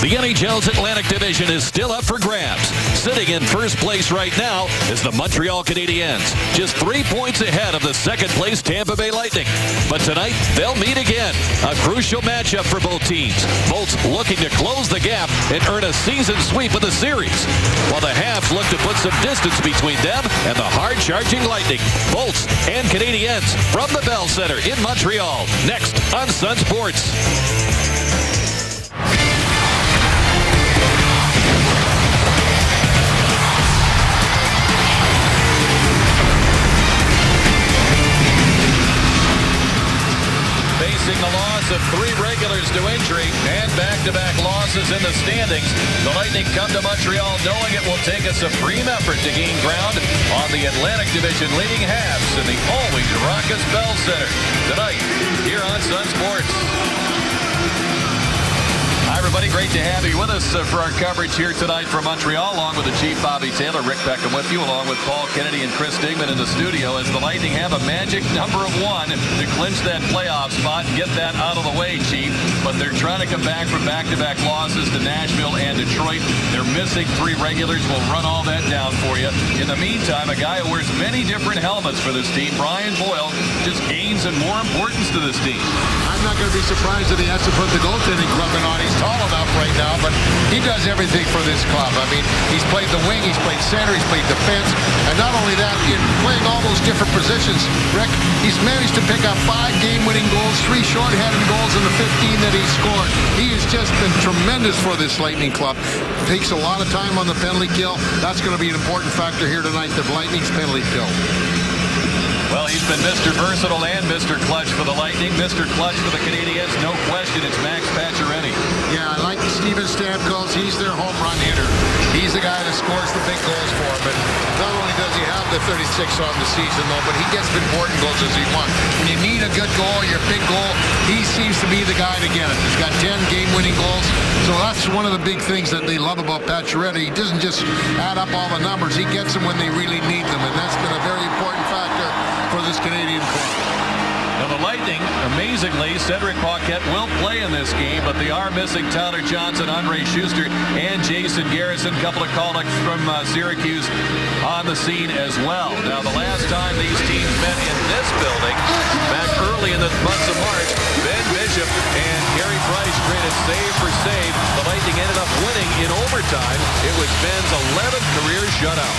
The NHL's Atlantic Division is still up for grabs. Sitting in first place right now is the Montreal Canadiens, just 3 points ahead of the second-place Tampa Bay Lightning. But tonight, they'll meet again. A crucial matchup for both teams. Both looking to close the gap and earn a season sweep of the series, while the Habs look to put some distance between them and the hard-charging Lightning. Bolts and Canadiens from the Bell Center in Montreal. Next on Sun Sports. Facing the loss of 3 regulars to injury and back-to-back losses in the standings, the Lightning come to Montreal knowing it will take a supreme effort to gain ground on the Atlantic Division leading Habs in the always raucous Bell Center tonight here on Sun Sports. Hi, everybody. Great to have you with us for our coverage here tonight from Montreal, along with the Chief Bobby Taylor. Rick Beckham with you, along with Paul Kennedy and Chris Stigman in the studio, as the Lightning have a magic number of 1 to clinch that playoff spot and get that out of the way, Chief. But they're trying to come back from back-to-back losses to Nashville and Detroit. They're missing 3 regulars. We'll run all that down for you. In the meantime, a guy who wears many different helmets for this team, Brian Boyle, just gains in more importance to this team. I'm not going to be surprised if he has to put the goaltending glove on. He's tall enough right now, but he does everything for this club. I mean, he's played the wing, he's played center, he's played defense, and not only that, in playing all those different positions, Rick, he's managed to pick up 5 game-winning goals, 3 short-handed goals in the 15 that he scored. He has just been tremendous for this Lightning club. Takes a lot of time on the penalty kill. That's going to be an important factor here tonight, the Lightning's penalty kill. Well, he's been Mr. Versatile and Mr. Clutch for the Lightning. Mr. Clutch for the Canadiens, no question. It's Max Pacioretty. Yeah, I like Steven Stamkos. He's their home run hitter. He's the guy that scores the big goals for him. And not only does he have the 36 on the season, though, but he gets important goals as he wants. When you need a good goal, your big goal, he seems to be the guy to get it. He's got 10 game-winning goals. So that's one of the big things that they love about Pacioretty. He doesn't just add up all the numbers. He gets them when they really need them. And that's been a very important factor for this Canadian club. Now the Lightning, amazingly, Cedric Paquette will play in this game, but they are missing Tyler Johnson, Andre Schuster, and Jason Garrison. A couple of call-ups from Syracuse on the scene as well. Now the last time these teams met in this building, back early in the months of March, Ben Bishop and Carey Price traded save for save. The Lightning ended up winning in overtime. It was Ben's 11th career shutout.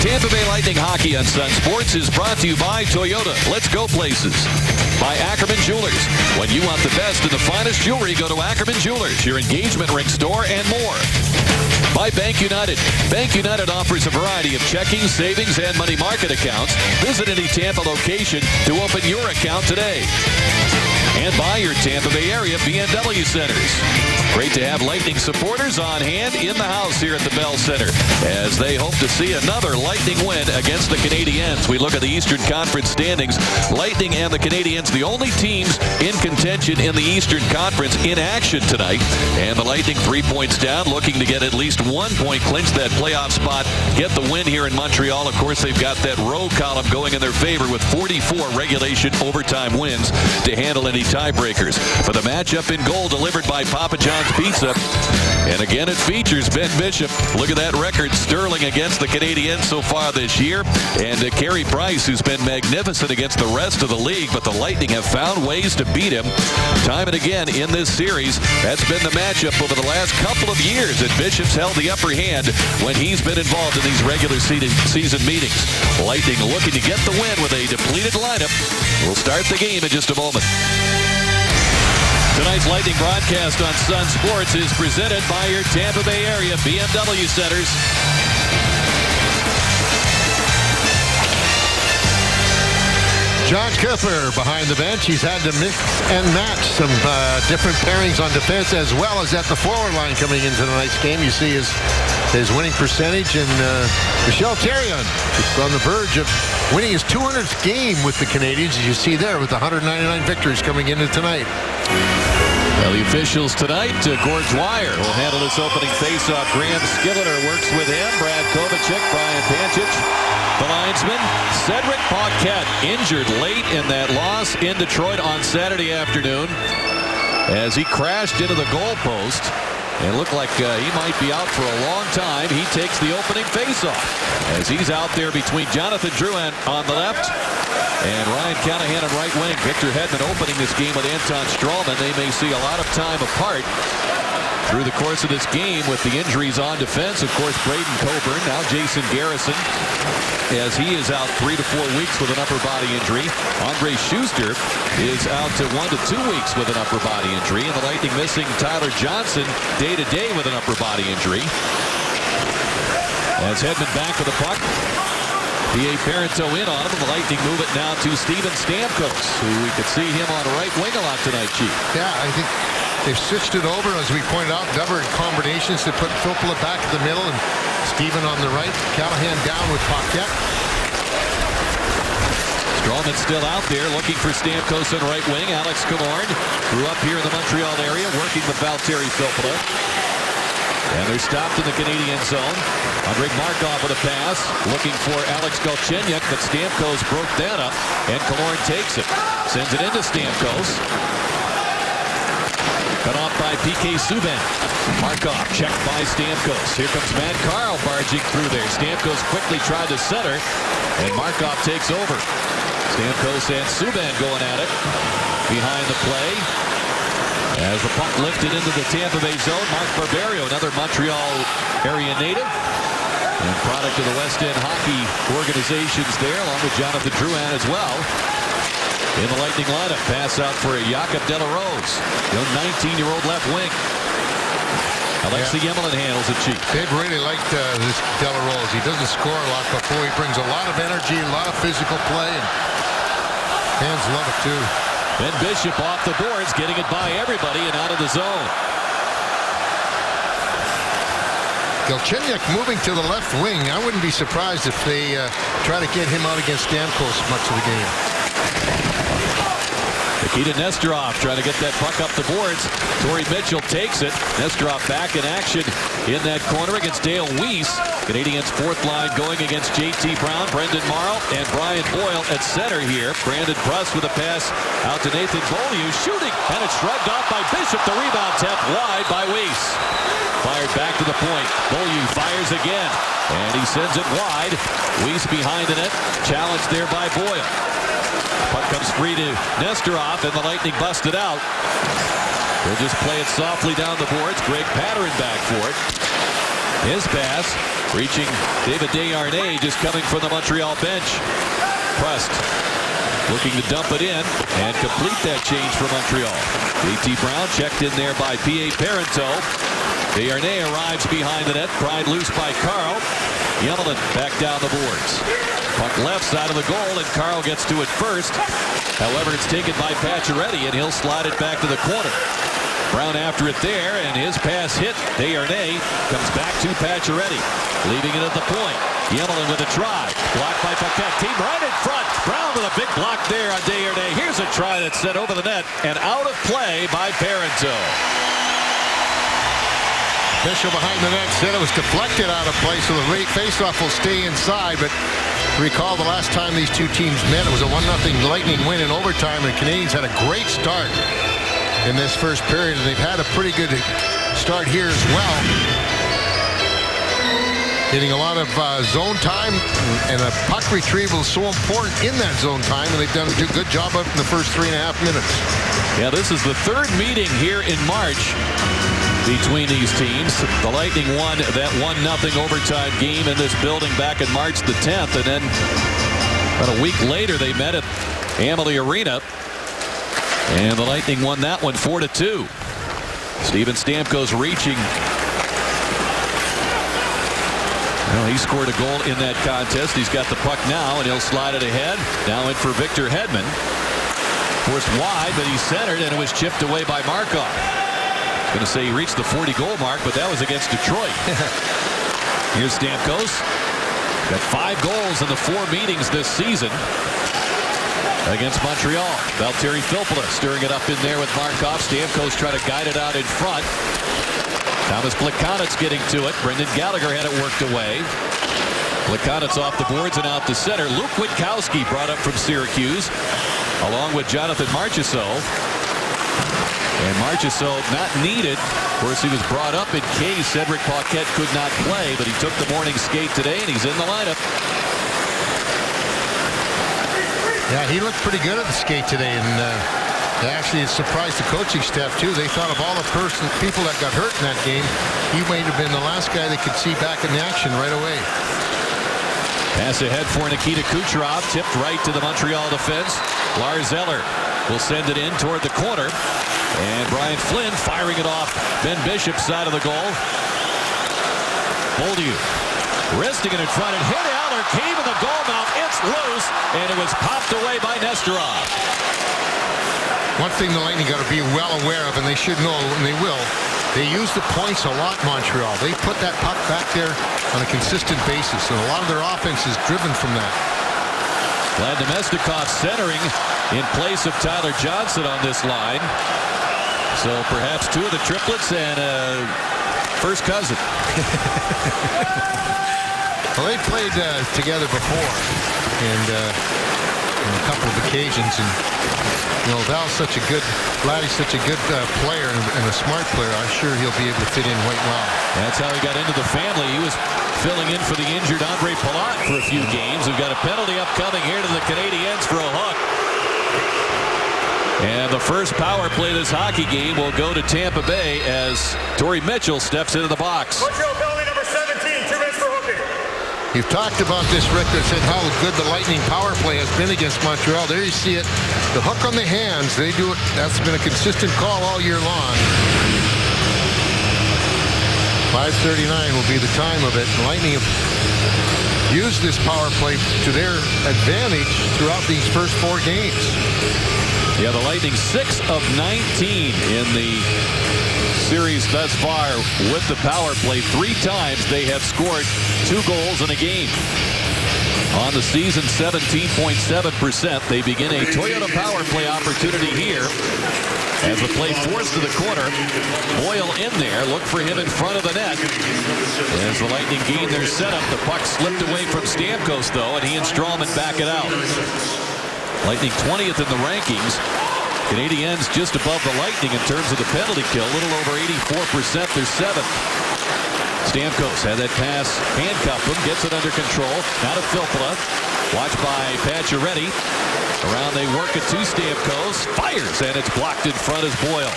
Tampa Bay Lightning hockey on Sun Sports is brought to you by Toyota. Let's go places. By Ackerman Jewelers. When you want the best in the finest jewelry, go to Ackerman Jewelers, your engagement ring store, and more. By Bank United. Bank United offers a variety of checking, savings, and money market accounts. Visit any Tampa location to open your account today. And by your Tampa Bay area BMW Centers. Great to have Lightning supporters on hand in the house here at the Bell Center as they hope to see another Lightning win against the Canadiens. We look at the Eastern Conference standings. Lightning and the Canadiens, the only teams in contention in the Eastern Conference, in action tonight. And the Lightning 3 points down, looking to get at least 1 point, clinch that playoff spot, get the win here in Montreal. Of course, they've got that row column going in their favor with 44 regulation overtime wins to handle any tiebreakers. For the matchup in goal, delivered by Papa John's Pizza. And again, it features Ben Bishop. Look at that record, sterling against the Canadiens so far this year. And Carey Price, who's been magnificent against the rest of the league, but the Lightning have found ways to beat him time and again in this series. That's been the matchup over the last couple of years, and Bishop's held the upper hand when he's been involved in these regular season meetings. Lightning looking to get the win with a depleted lineup. We'll start the game in just a moment. Tonight's Lightning broadcast on Sun Sports is presented by your Tampa Bay area BMW Centers. John Cooper behind the bench. He's had to mix and match some different pairings on defense as well as at the forward line coming into tonight's game. You see his winning percentage, and Michel Therrien is on the verge of winning his 200th game with the Canadiens, as you see there, with 199 victories coming into tonight. Well, the officials tonight, Gord Dwyer will handle this opening faceoff. Graham Skilleter works with him. Brad Kovacic, Brian Pancic, The linesman, Cedric Paquette, injured late in that loss in Detroit on Saturday afternoon as he crashed into the goalpost and looked like he might be out for a long time. He takes the opening faceoff as he's out there between Jonathan Drouin on the left and Ryan Callahan on right wing. Victor Hedman opening this game with Anton Strawman. They may see a lot of time apart through the course of this game with the injuries on defense. Of course, Braden Coburn, now Jason Garrison, as he is out 3 to 4 weeks with an upper body injury. Andre Schuster is out to 1 to 2 weeks with an upper body injury. And the Lightning missing Tyler Johnson day to day with an upper body injury. As Hedman back with the puck. P.A. Parenteau in on him, and the Lightning move it now to Steven Stamkos, who we could see him on right wing a lot tonight, Chief. Yeah, I think they've switched it over, as we pointed out, number of combinations to put Filppula back in the middle and Steven on the right. Callahan down with Paquette. Strawman still out there looking for Stamkos on right wing. Alex Killorn grew up here in the Montreal area working with Valtteri Filppula. And they're stopped in the Canadian zone. Andrei Markov with a pass, looking for Alex Galchenyuk, but Stamkos broke that up, and Killorn takes it. Sends it into Stamkos. Cut off by P.K. Subban. Markov checked by Stamkos. Here comes Matt Carl barging through there. Stamkos quickly tried to center, and Markov takes over. Stamkos and Subban going at it behind the play. As the puck lifted into the Tampa Bay zone, Mark Barberio, another Montreal area native and product of the West End hockey organizations there, along with Jonathan Drouin as well. In the Lightning lineup, pass out for Jakob de la Rose, young 19-year-old left wing. Alexei Emelin handles it, Chief. They've really liked this de la Rose. He doesn't score a lot, but boy, he brings a lot of energy, a lot of physical play, and fans love it too. Ben Bishop off the boards, getting it by everybody and out of the zone. Galchenyuk moving to the left wing. I wouldn't be surprised if they try to get him out against Stamkos much of the game. Nikita Nesterov trying to get that puck up the boards. Torrey Mitchell takes it. Nesterov back in action in that corner against Dale Weiss. Canadians' fourth line going against J.T. Brown, Brendan Morrow, and Brian Boyle at center here. Brandon Prust with a pass out to Nathan Beaulieu, shooting, and it's shrugged off by Bishop. The rebound tapped wide by Weiss. Fired back to the point. Beaulieu fires again, and he sends it wide. Weiss behind the net, challenged there by Boyle. Puck comes free to Nesterov, and the Lightning busted out. They'll just play it softly down the boards. Greg Patterin back for it. His pass reaching David Desharnais, just coming from the Montreal bench. Prust looking to dump it in and complete that change for Montreal. J.T. Brown checked in there by P.A. Parenteau. Desharnais arrives behind the net, pried loose by Carl. Emelin back down the boards. Puck left side of the goal, and Carl gets to it first. However, it's taken by Pacioretty, and he'll slide it back to the corner. Brown after it there, and his pass hit. Desharnais comes back to Pacioretty, leaving it at the point. Emelin with a try. Blocked by Paquette. Team right in front. Brown with a big block there on Desharnais. Here's a try that's sent over the net and out of play by Parenteau. Bishop behind the net said it was deflected out of play, so the faceoff will stay inside. But recall the last time these two teams met, it was a 1-0 Lightning win in overtime, and the Canadians had a great start in this first period, and they've had a pretty good start here as well. Getting a lot of zone time, and a puck retrieval is so important in that zone time, and they've done a good job of it in the first 3.5 minutes. Yeah, this is the third meeting here in March between these teams. The Lightning won that 1-0 overtime game in this building back in March the 10th, and then about a week later they met at Amalie Arena, and the Lightning won that one 4-2. Steven Stamkos reaching. Well, he scored a goal in that contest. He's got the puck now, and he'll slide it ahead. Now in for Victor Hedman. Forced wide, but he centered, and it was chipped away by Markov. Going to say he reached the 40-goal mark, but that was against Detroit. Here's Stamkos. Got 5 goals in the 4 meetings this season against Montreal. Valtteri Filppula stirring it up in there with Markov. Stamkos trying to guide it out in front. Thomas Plekanec getting to it. Brendan Gallagher had it worked away. Plekanec off the boards and out to center. Luke Witkowski brought up from Syracuse, along with Jonathan Marchessault. And Marchessault not needed. Of course, he was brought up in case Cedric Paquette could not play, but he took the morning skate today, and he's in the lineup. Yeah, he looked pretty good at the skate today, and actually it surprised the coaching staff, too. They thought of all the people that got hurt in that game, he might have been the last guy they could see back in action right away. Pass ahead for Nikita Kucherov, tipped right to the Montreal defense. Lars Eller will send it in toward the corner. And Brian Flynn firing it off Ben Bishop's side of the goal. Bolduc wristing it in front and hit Eller. Came in the goal mouth. It's loose. And it was popped away by Nesterov. One thing the Lightning got to be well aware of, and they should know, and they will, they use the points a lot, Montreal. They put that puck back there on a consistent basis, and a lot of their offense is driven from that. Vlad Namestnikov centering in place of Tyler Johnson on this line. So perhaps two of the triplets and first cousin. Well, they played together before, and on a couple of occasions, and Vladdy's such a good player and a smart player. I'm sure he'll be able to fit in quite well. That's how he got into the family. He was filling in for the injured Andre Palat for a few games. We've got a penalty upcoming here to the Canadiens for a hook. And the first power play this hockey game will go to Tampa Bay as Torrey Mitchell steps into the box. Montreal penalty number 17, 2 minutes for hooking. You've talked about this, Rick, that said how good the Lightning power play has been against Montreal. There you see it. The hook on the hands, they do it. That's been a consistent call all year long. 5:39 will be the time of it. The Lightning have used this power play to their advantage throughout these first 4 games. Yeah, the Lightning 6 of 19 in the series thus far with the power play. 3 times they have scored 2 goals in a game. On the season, 17.7%. They begin a Toyota power play opportunity here as the play forced to the corner. Boyle in there. Look for him in front of the net. As the Lightning gain their setup, the puck slipped away from Stamkos, though, and he and Strawman back it out. Lightning 20th in the rankings. Canadiens just above the Lightning in terms of the penalty kill. A little over 84%. They're 7th. Stamkos had that pass, handcuffed him, gets it under control. Now to Filppula. Watched by Pacioretty. Around they work it to Stamkos. Fires, and it's blocked in front as Boyle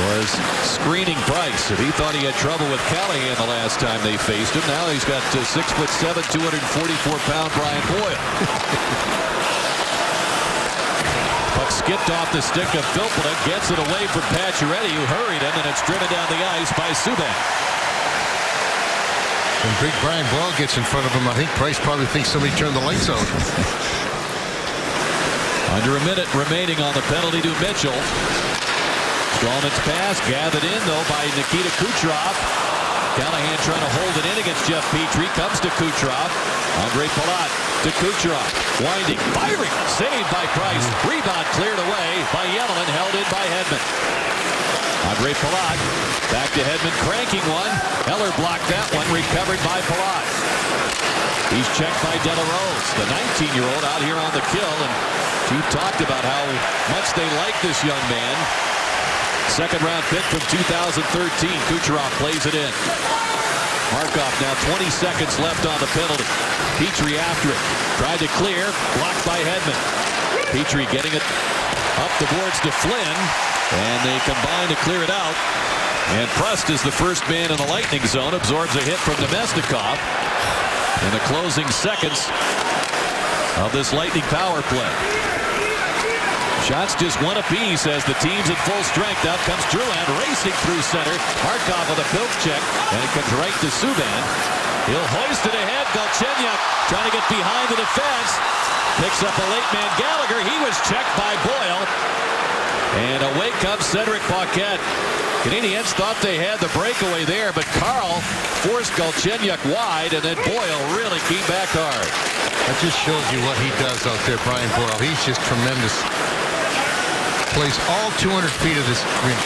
was screening Price. If he thought he had trouble with Callahan the last time they faced him, now he's got 6'7", 244-pound Brian Boyle. Puck skipped off the stick of Filppula, gets it away from Pacioretty, who hurried him, and it's driven down the ice by Subban. When big Brian Boyle gets in front of him, I think Price probably thinks somebody turned the lights out. Under a minute remaining on the penalty to Mitchell. Strawman's pass gathered in, though, by Nikita Kucherov. Callahan trying to hold it in against Jeff Petrie. Comes to Kucherov. Andre Palat to Kucherov. Winding, firing, saved by Price. Rebound cleared away by Yellow, held in by Hedman. Andre Palat back to Hedman, cranking one. Heller blocked that one, recovered by Palat. He's checked by De La Rose, the 19-year-old out here on the kill. And Chief talked about how much they like this young man. Second-round pick from 2013. Kucherov plays it in. Markov now 20 seconds left on the penalty. Petrie after it. Tried to clear. Blocked by Hedman. Petrie getting it up the boards to Flynn. And they combine to clear it out. And Prust is the first man in the Lightning zone. Absorbs a hit from Namestnikov in the closing seconds of this Lightning power play. Shots just one apiece as the team's at full strength. Out comes Drouin racing through center. Markov with a poke check, and it comes right to Subban. He'll hoist it ahead. Galchenyuk trying to get behind the defense. Picks up a late man Gallagher. He was checked by Boyle. And away comes Cedric Paquette. Canadiens thought they had the breakaway there, but Carl forced Galchenyuk wide, and then Boyle really came back hard. That just shows you what he does out there, Brian Boyle. He's just tremendous. Plays all 200 feet of this rink.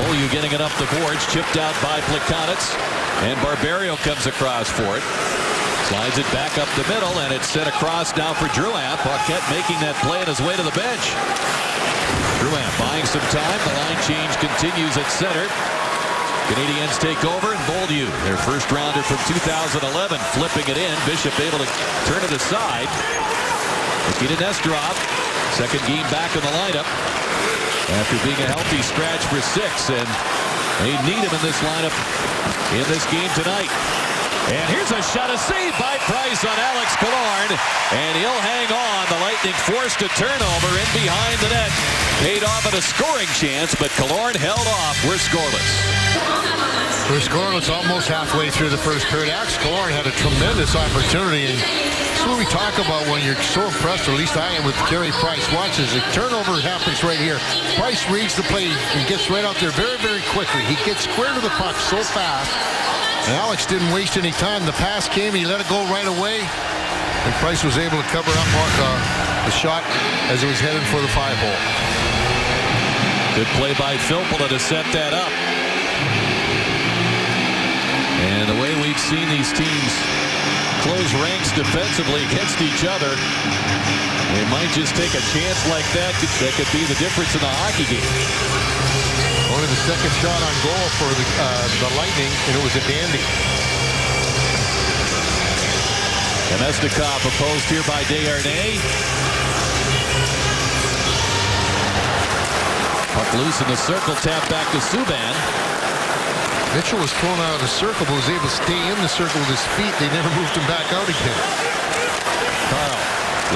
Bolduc getting it up the boards, chipped out by Plekanec. And Barberio comes across for it. Slides it back up the middle, and it's sent across now for Drouin. Paquette making that play on his way to the bench. Drouin buying some time. The line change continues at center. Canadiens take over, and Beaulieu, their first rounder from 2011, flipping it in. Bishop able to turn it aside. Nikita Nesterov, second game back in the lineup after being a healthy scratch for 6, and they need him in this lineup in this game tonight. And here's a shot, a save by Price on Alex Killorn, and he'll hang on. The Lightning forced a turnover in behind the net. Paid off at a scoring chance, but Killorn held off. We're scoreless. We're scoreless almost halfway through the first period. Alex Killorn had a tremendous opportunity, and that's what we talk about when you're so impressed, or at least I am, with Carey Price. Watch as the turnover happens right here. Price reads the play and gets right out there very, very quickly. He gets square to the puck so fast. And Alex didn't waste any time. The pass came, he let it go right away, and Price was able to cover up the shot as it was headed for the 5-hole. Good play by Filppula to set that up. And the way we've seen these teams close ranks defensively against each other, they might just take a chance like that. That could be the difference in the hockey game. Only the second shot on goal for the Lightning, and it was a dandy. Namestnikov opposed here by Desharnais. Puck loose in the circle, tap back to Subban. Mitchell was thrown out of the circle, but was able to stay in the circle with his feet. They never moved him back out again. Carl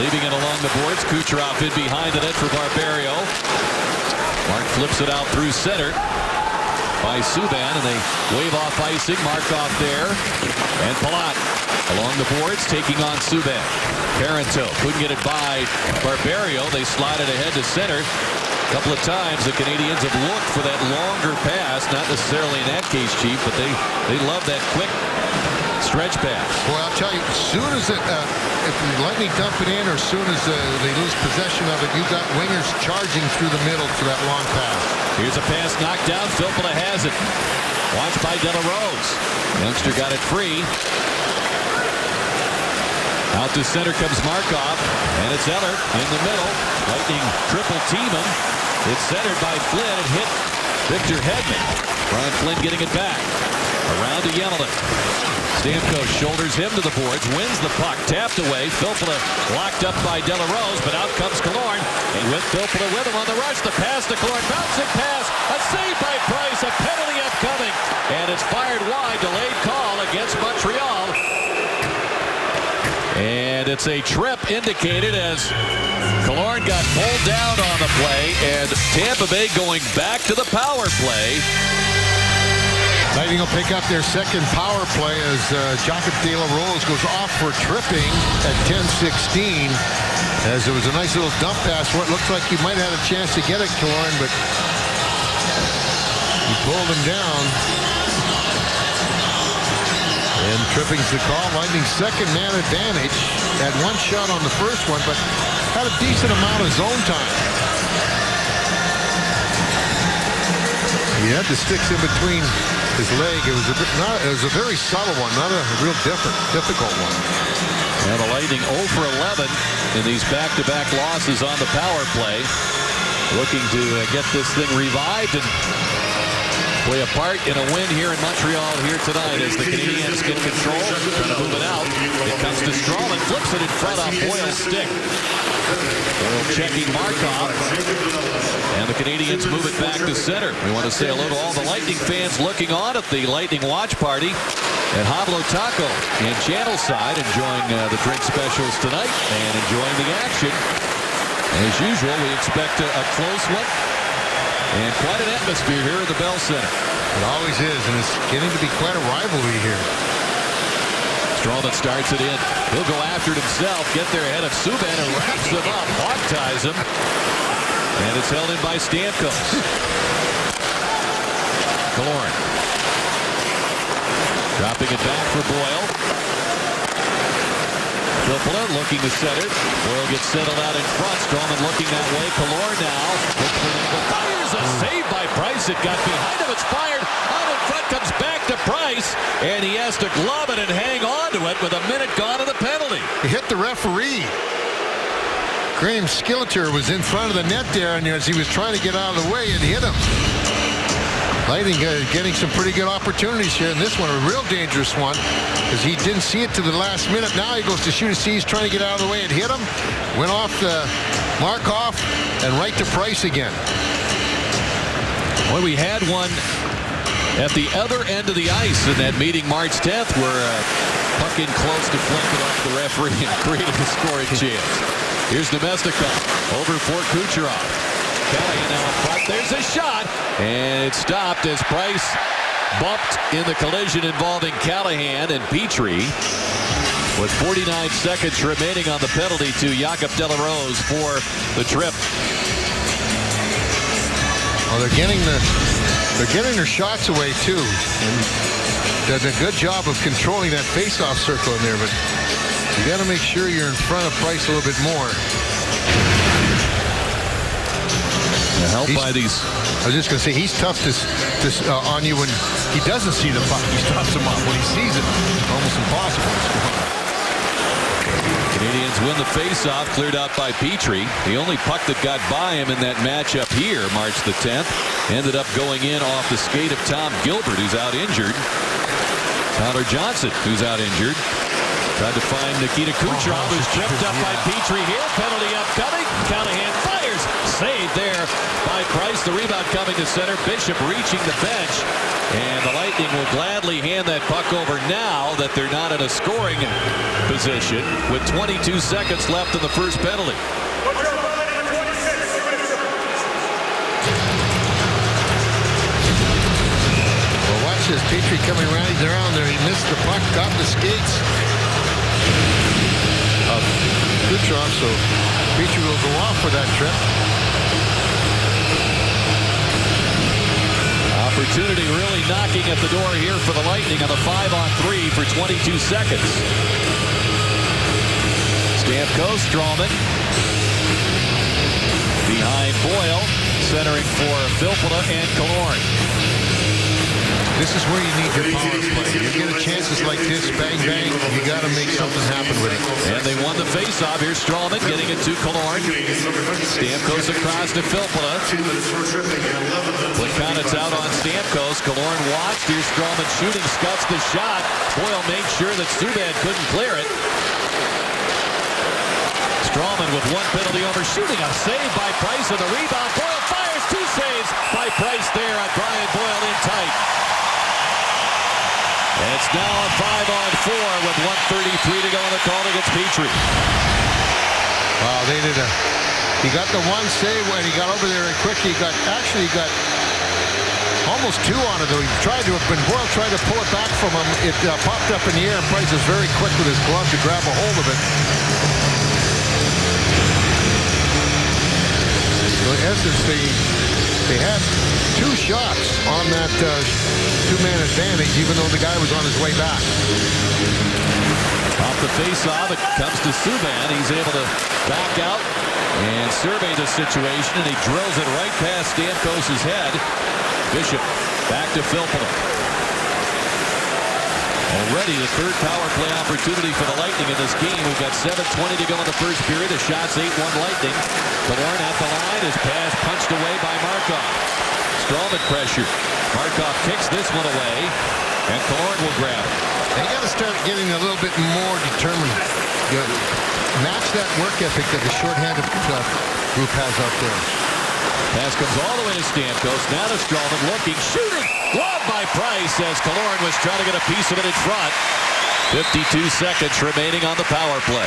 leaving it along the boards. Kucherov in behind the net for Barberio. Mark flips it out through center by Subban, and they wave off icing. Markov there, and Palat along the boards taking on Subban. Parenteau couldn't get it by Barberio. They slide it ahead to center. A couple of times the Canadiens have looked for that longer pass, not necessarily in that case, Chief, but they love that quick stretch pass. Well, I'll tell you, as soon as if the Lightning dump it in, or as soon as they lose possession of it, you got wingers charging through the middle for that long pass. Here's a pass knocked down. Filppula has it. Watched by De La Rose. Youngster got it free. Out to center comes Markov, and it's Eller in the middle. Lightning triple team him. It's centered by Flynn. It hit Victor Hedman. Brian Flynn getting it back. Around to Yellow. Stamkos shoulders him to the boards, wins the puck, tapped away. Filppula locked up by De La Rose, but out comes Killorn. And with Filppula with him on the rush, the pass to Killorn, bouncing pass, a save by Price, a penalty upcoming, and it's fired wide, delayed call against Montreal. And it's a trip indicated as Killorn got pulled down on the play, and Tampa Bay going back to the power play. Lightning will pick up their second power play as Jacob De La Rose goes off for tripping at 10:16. As it was a nice little dump pass. What looked like he might have had a chance to get it, Killorn, but he pulled him down. And tripping's the call. Lightning's second man advantage. Had one shot on the first one, but had a decent amount of zone time. He had the sticks in between his leg. It was a very subtle one, not a real difficult one. Now the Lightning 0 for 11 in these back-to-back losses on the power play. Looking to get this thing revived and play a part in a win here in Montreal here tonight as the Canadiens get control. Trying to move it out. It comes to Strawman, flips it in front on Boyle's stick. Boyle checking Markov. And the Canadiens move it back to center. We want to say hello to all the Lightning fans looking on at the Lightning watch party at Hablo Taco in Channelside, enjoying the drink specials tonight and enjoying the action. As usual, we expect a close one. And quite an atmosphere here at the Bell Center. It always is, and it's getting to be quite a rivalry here. Strawman starts it in. He'll go after it himself, get there ahead of Subban and wraps him up, hog ties him. And it's held in by Stamkos. Killorn. Dropping it back for Boyle. Filppula looking to set it. Boyle gets settled out in front. Strawman looking that way. Killorn now. Fires a save by Price. It got behind him. It's fired. Out in front comes back to Price. Price, and he has to glove it and hang on to it with a minute gone of the penalty. He hit the referee. Graham Skilleter was in front of the net there, and as he was trying to get out of the way, it hit him. Lightning getting some pretty good opportunities here, and this one a real dangerous one because he didn't see it to the last minute. Now he goes to shoot a C. He's trying to get out of the way. It hit him, went off the Markov, and right to Price again. Well, we had one at the other end of the ice in that meeting March 10th where puck in close deflected off the referee and created a scoring chance. Here's Nemestikov over for Kucherov. Callahan now in front. There's a shot, and it stopped as Price bumped in the collision involving Callahan and Petrie. With 49 seconds remaining on the penalty to Jakob de la Rose for the trip. Well, they're getting their shots away too, and does a good job of controlling that face-off circle in there. But you got to make sure you're in front of Price a little bit more. Help by these. I was just going to say he's tough on you when he doesn't see the puck. He stops him up. When he sees it, almost impossible to score. Canadians win the face-off, cleared out by Petrie. The only puck that got by him in that matchup here, March the 10th, ended up going in off the skate of Tom Gilbert, who's out injured. Tyler Johnson, who's out injured. Tried to find Nikita Kucherov, who's tripped up by Petrie here. Penalty upcoming. Callahan fires. Saved there by Price. The rebound coming to center. Bishop reaching the bench. And the Lightning will gladly hand that puck over now that they're not in a scoring position with 22 seconds left in the first penalty. Well, watch this. Petrie coming right around there. He missed the puck, got the skates of Kucherov, so Petrie will go off for that trip. Opportunity really knocking at the door here for the Lightning on the 5-on-3 for 22 seconds. Stamkos, Stralman. Behind Boyle, centering for Filppula and Killorn. This is where you need your power play. You get a chances like this, bang, bang, you got to make something happen with it. And they won the face-off. Here's Stralman getting it to Killorn. Stamkos across to Filppula. Plekanec out on Stamkos. Killorn watched. Here's Stralman shooting, scuts the shot. Boyle made sure that Subban couldn't clear it. Stralman with one penalty over shooting. A save by Price and the rebound. Boyle fires. Two saves by Price there on Brian Boyle in tight. And it's now a 5-on-4 with 1:33 to go on the call against Petrie. Wow, he got the one save when he got over there and quick. He got almost two on it though. He tried to, when Boyle tried to pull it back from him, it popped up in the air, and Price was very quick with his glove to grab a hold of it. So in essence, they had two shots on that two-man advantage, even though the guy was on his way back. Off the face-off, it comes to Subban. He's able to back out and survey the situation, and he drills it right past Stamkos' head. Bishop back to Filppula. Already the third power play opportunity for the Lightning in this game. We've got 7:20 to go in the first period. The shot's 8-1 Lightning. Killorn at the line. His pass punched away by Markov. Stralman pressure. Markov kicks this one away, and Killorn will grab it. They got to start getting a little bit more determined. Match that work ethic that the shorthanded group has out there. Pass comes all the way to Stamkos. Now to Stralman looking, shooting. Glove by Price as Killorn was trying to get a piece of it in front. 52 seconds remaining on the power play.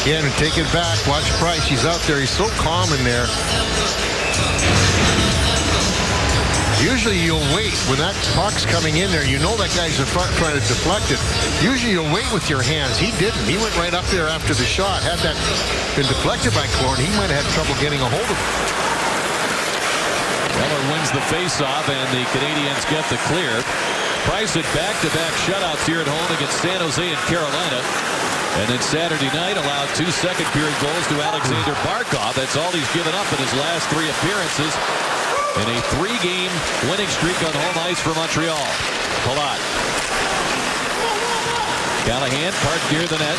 Again, take it back. Watch Price. He's out there. He's so calm in there. Usually you'll wait when that puck's coming in there. You know that guy's in front trying to deflect it. Usually you'll wait with your hands. He didn't. He went right up there after the shot. Had that been deflected by Killorn, he might have had trouble getting a hold of it. Weller wins the faceoff, and the Canadiens get the clear. Price had back-to-back shutouts here at home against San Jose and Carolina. And then Saturday night allowed 2 second-period goals to Alexander Barkov. That's all he's given up in his last 3 appearances. and a 3-game winning streak on home ice for Montreal. Palat. Callahan parked near the net.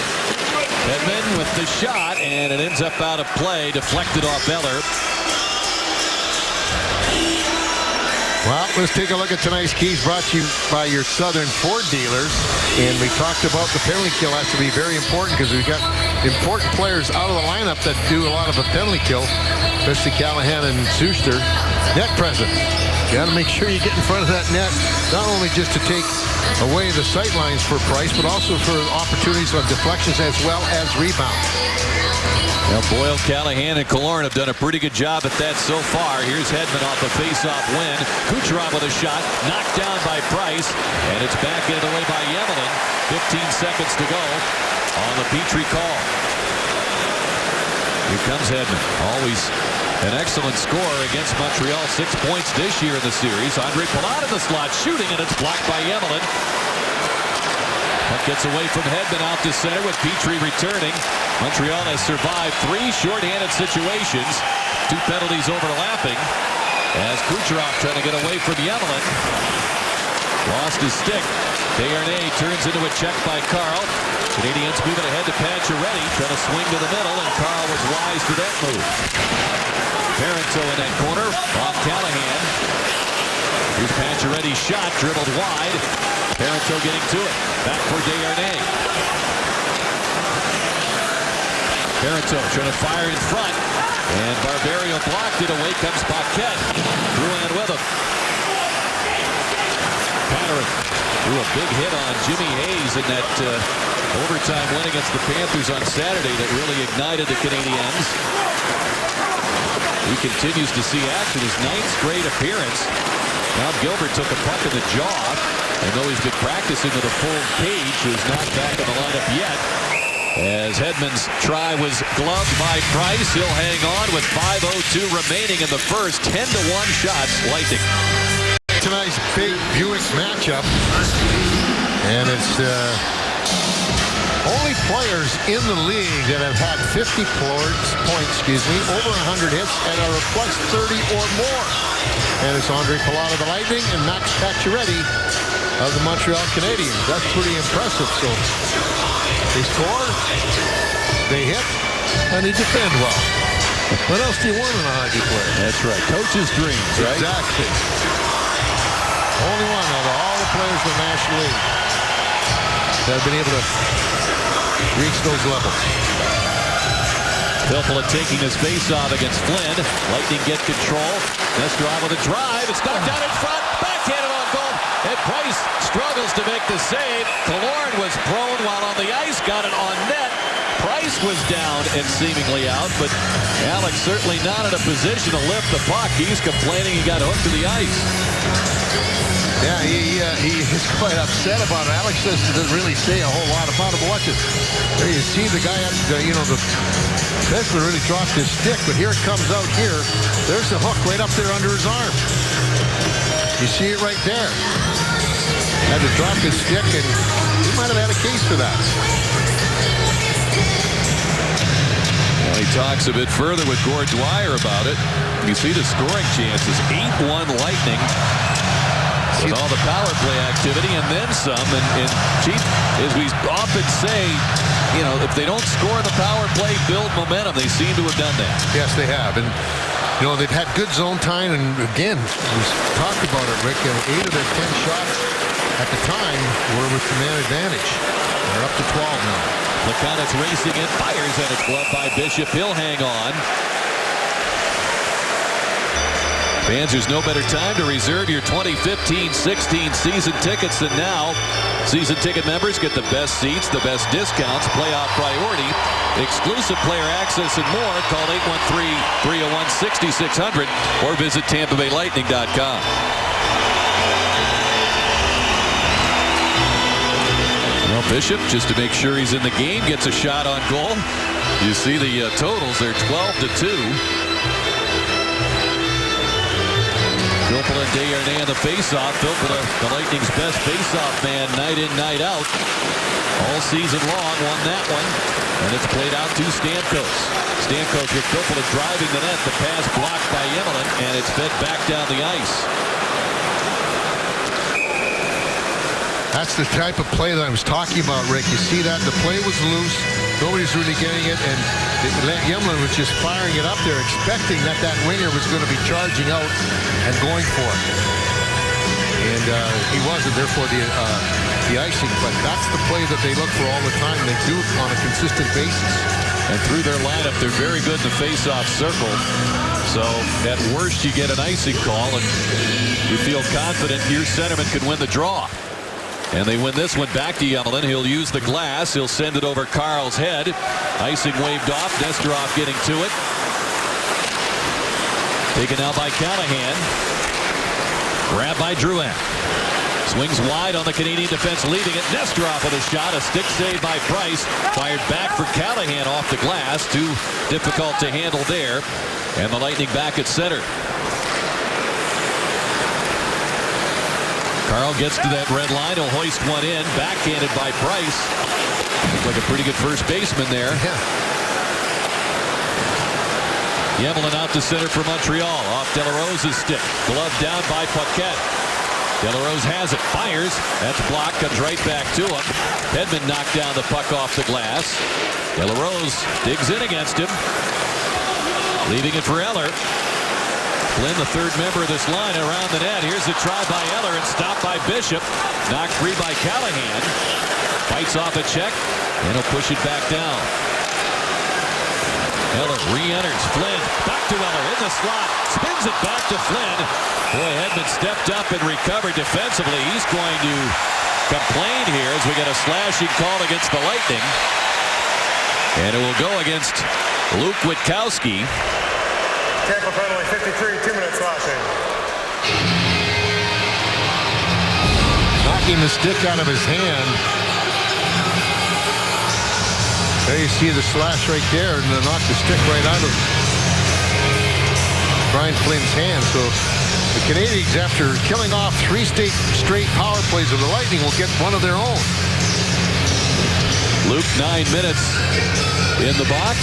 Hedman with the shot, and it ends up out of play, deflected off Eller. Well, let's take a look at tonight's keys, brought to you by your Southern Ford dealers. And we talked about the penalty kill has to be very important because we've got important players out of the lineup that do a lot of a penalty kill, especially Callahan and Suster. Net presence. You got to make sure you get in front of that net, not only just to take away the sight lines for Price, but also for opportunities on deflections as well as rebounds. Now Boyle, Callahan, and Killorn have done a pretty good job at that so far. Here's Hedman off a face-off win. Kucherov with a shot, knocked down by Price, and it's backhanded away by Yemelin. 15 seconds to go on the Petrie call. Here comes Hedman. Always an excellent scorer against Montreal. 6 points this year in the series. Andre Palat in the slot shooting, and it's blocked by Yemelin. That gets away from Hedman out to center with Petrie returning. Montreal has survived 3 shorthanded situations. 2 penalties overlapping. As Kucherov trying to get away from Yemelin. Lost his stick. Desharnais turns into a check by Carl. Canadians moving ahead to Pacioretty. Trying to swing to the middle, and Carl was wise to that move. Parenteau in that corner on Callahan. Here's Pacioretty's shot, dribbled wide. Parenteau getting to it. Back for Desharnais. Parenteau trying to fire in front. And Barberio blocked it. Away comes Paquette. Drouin with him. Patterson threw a big hit on Jimmy Hayes in that overtime win against the Panthers on Saturday that really ignited the Canadiens. He continues to see action. His 9th straight appearance. Tom Gilbert took a puck in the jaw. And though he's been practicing with a full cage, he's not back in the lineup yet. As Hedman's try was gloved by Price, he'll hang on with 5:02 remaining in the first. 10-1 shots, Lightning. Tonight's big Buick matchup, and it's only players in the league that have had 50 points, over 100 hits, and are a plus 30 or more. And it's Andre Palat of the Lightning and Max Pacioretty of the Montreal Canadiens. That's pretty impressive. So they score, they hit, and they defend well. What else do you want in a hockey player? That's right. Coach's dreams, right? Exactly. Only one out of all the players in the National League that have been able to reach those levels. Filppula taking his face-off against Flynn. Lightning get control. Nesterov with a drive. It's knocked down in front. Backhanded on goal. And Price struggles to make the save. Killorn was prone while on the ice. Got it on net. Price was down and seemingly out, but Alex certainly not in a position to lift the puck. He's complaining he got hooked to the ice. Yeah, he is quite upset about it. Alex says he doesn't really say a whole lot about it. Watch it. There you see the guy, the defenseman really dropped his stick, but here it comes out here. There's the hook right up there under his arm. You see it right there. Had to drop his stick, and he might have had a case for that. Well, he talks a bit further with Gord Dwyer about it. You see the scoring chances. 8-1 Lightning. With all the power play activity and then some. And Chief, as we often say, if they don't score the power play, build momentum. They seem to have done that. Yes, they have. And, they've had good zone time. And, again, we talked about it, Rick. 8 of their 10 shots at the time were with the man advantage. They're up to 12 now. Plekanec racing in, fires at a glove by Bishop. He'll hang on. Fans, there's no better time to reserve your 2015-16 season tickets than now. Season ticket members get the best seats, the best discounts, playoff priority, exclusive player access, and more. Call 813-301-6600 or visit TampaBayLightning.com. Well, Bishop, just to make sure he's in the game, gets a shot on goal. You see the totals. They're 12-2. Filppula Yemlin, Desharnais on the faceoff. Filppula, the Lightning's best faceoff man night in, night out. All season long, won that one. And it's played out to Stamkos. Stamkos with Filppula driving the net. The pass blocked by Yemlin, and it's fed back down the ice. That's the type of play that I was talking about, Rick. You see that? The play was loose. Nobody's really getting it, and Yemlin was just firing it up there, expecting that winger was going to be charging out and going for it. And he wasn't, therefore the icing. But that's the play that they look for all the time. They do it on a consistent basis. And through their lineup, they're very good in the face-off circle. So at worst, you get an icing call, and you feel confident your centerman can win the draw. And they win this one back to Yemlin. He'll use the glass. He'll send it over Carl's head. Icing waved off. Nesterov getting to it. Taken out by Callahan. Grabbed by Drouin. Swings wide on the Canadian defense, leaving it. Nesterov with a shot. A stick save by Price. Fired back for Callahan off the glass. Too difficult to handle there. And the Lightning back at center. Carl gets to that red line. He'll hoist one in. Backhanded by Price. Looks like a pretty good first baseman there. Yeah. Yemlin out to center for Montreal. Off Delarose's stick. Glove down by Paquette. Delarose has it. Fires. That's blocked. Comes right back to him. Hedman knocked down the puck off the glass. Delarose digs in against him. Leaving it for Eller. Flynn, the third member of this line, around the net. Here's a try by Eller and stopped by Bishop. Knocked free by Callahan. Fights off a check, and he'll push it back down. Eller re-enters. Flynn back to Eller in the slot. Spins it back to Flynn. Boy, Hedman stepped up and recovered defensively. He's going to complain here as we get a slashing call against the Lightning. And it will go against Luke Witkowski. Tampa penalty, 53, 2 minutes slashing. Knocking the stick out of his hand. There you see the slash right there, and then knock the stick right out of Brian Flynn's hand. So the Canadiens, after killing off 3 straight power plays of the Lightning, will get one of their own. Luke, 9 minutes in the box.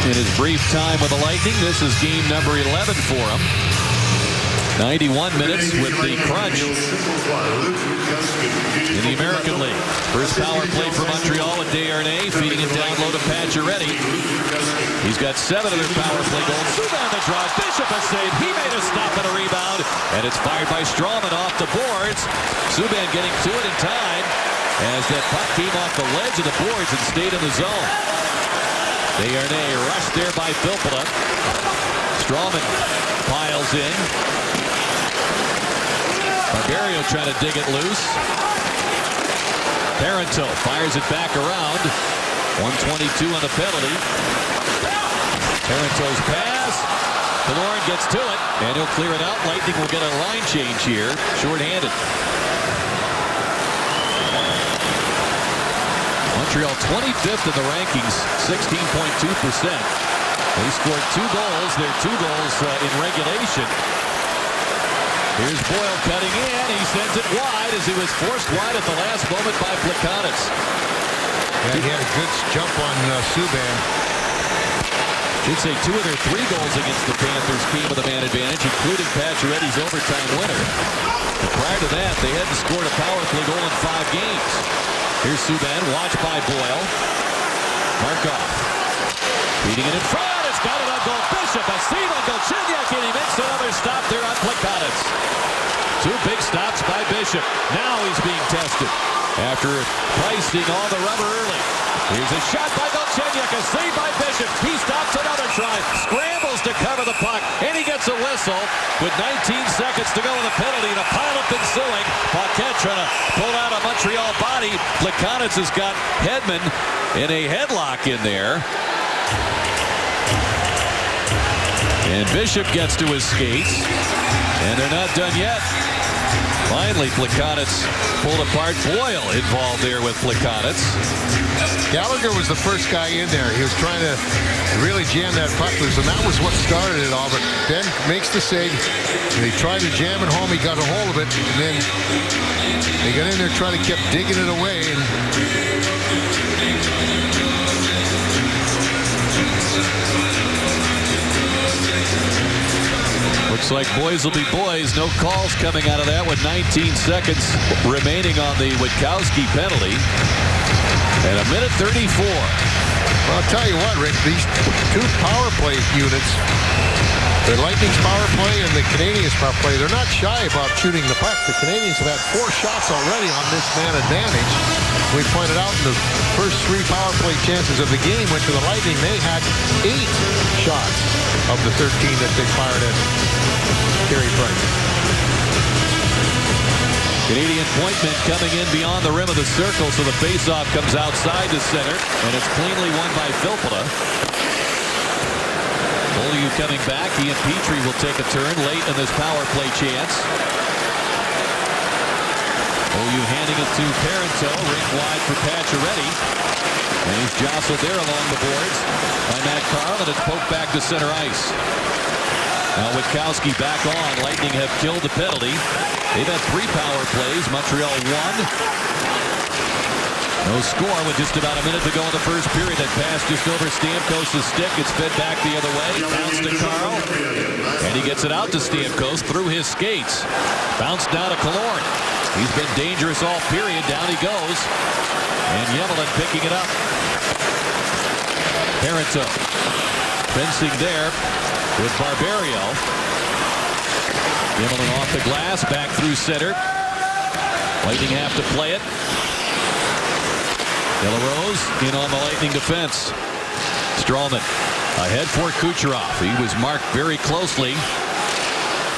In his brief time with the Lightning, this is game number 11 for him. 91 minutes with the crunch in the American League. First power play for Montreal with Desharnais feeding it down low to Pacioretty. He's got 7 of their power play goals. Subban the drive. Bishop a save. He made a stop and a rebound. And it's fired by Strawman off the boards. Subban getting to it in time as that puck came off the ledge of the boards and stayed in the zone. Desharnais rushed there by Filppula. Strawman piles in. Barberio trying to dig it loose. Parenteau fires it back around. 122 on the penalty. Parenteau's pass. Killorn gets to it, and he'll clear it out. Lightning will get a line change here. Short-handed. Montreal 25th in the rankings, 16.2%. They scored 2 goals. Their 2 goals in regulation. Here's Boyle cutting in. He sends it wide as he was forced wide at the last moment by Plekanec. Yeah, he had a good jump on Subban. Should say 2 of their 3 goals against the Panthers came with a man advantage, including Pacioretty's overtime winner. And prior to that, they hadn't scored a power play goal in 5 games. Here's Subban, watched by Boyle. Markov feeding it in front. It's got it on goal. Bishop, a steal on Galchenyuk, and he makes another stop there on Plekanec. 2 big stops by Bishop. Now he's being tested after pricing all the rubber early. Here's a shot by Galchenyuk, a save by Bishop. He stops another try, scrambles to cover the puck, and he gets a whistle with 19 seconds to go in the penalty, and a pileup ensuing. Paquette trying to pull out a Montreal body. Plekanec has got Hedman in a headlock in there. And Bishop gets to his skates, and they're not done yet. Finally, Plekanec pulled apart. Boyle involved there with Plekanec. Gallagher was the first guy in there. He was trying to really jam that puck loose, and that was what started it all. But Ben makes the save. They tried to jam it home. He got a hold of it, and then they got in there trying to keep digging it away. And looks like boys will be boys. No calls coming out of that with 19 seconds remaining on the Witkowski penalty. And a minute 34. Well, I'll tell you what, Rick, these two power play units, the Lightning's power play and the Canadiens' power play, they're not shy about shooting the puck. The Canadiens have had 4 shots already on this man advantage. We pointed out in the first 3 power play chances of the game went to the Lightning. They had 8 shots of the 13 that they fired at Carey Price. Canadian pointman coming in beyond the rim of the circle, so the faceoff comes outside the center, and it's cleanly won by Filppula. Beaulieu coming back. Ian Petrie will take a turn late in this power play chance. Beaulieu handing it to Parenteau, rink wide for Pacioretty. And he's jostled there along the boards by Matt Carle, and it's poked back to center ice. Now Witkowski back on. Lightning have killed the penalty. They've had 3 power plays. Montreal 1. No score with just about a minute to go in the first period. That pass just over Stamkos' stick. It's fed back the other way. Bounce to Carl. And he gets it out to Stamkos through his skates. Bounce down to Killorn. He's been dangerous all period. Down he goes. And Yemelin picking it up. Parenteau fencing there with Barberio. Yemelin off the glass, back through center. Lightning have to play it. De La Rose in on the Lightning defense. Stralman ahead for Kucherov. He was marked very closely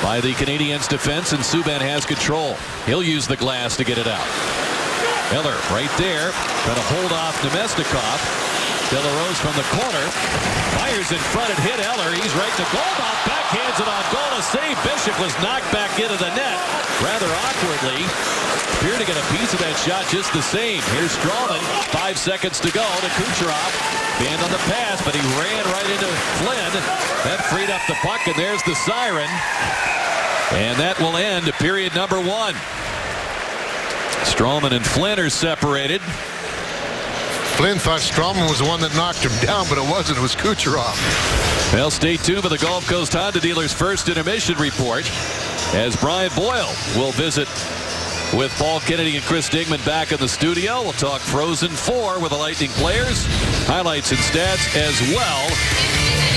by the Canadiens defense, and Subban has control. He'll use the glass to get it out. Eller right there, going to hold off Nemestikov. De La Rose from the corner. Fires in front and hit Eller. He's right to goal. Backhands it on goal. A save. Bishop was knocked back into the net rather awkwardly. Appeared to get a piece of that shot just the same. Here's Stralman. 5 seconds to go to Kucherov. Banned on the pass, but he ran right into Flynn. That freed up the puck, and there's the siren. And that will end period number 1. Stralman and Flynn are separated. Flynn thought Stralman was the one that knocked him down, but it wasn't. It was Kucherov. Well, stay tuned for the Gulf Coast Honda dealers' first intermission report as Brian Boyle will visit with Paul Kennedy and Chris Digman back in the studio. We'll talk Frozen 4 with the Lightning players, highlights and stats, as well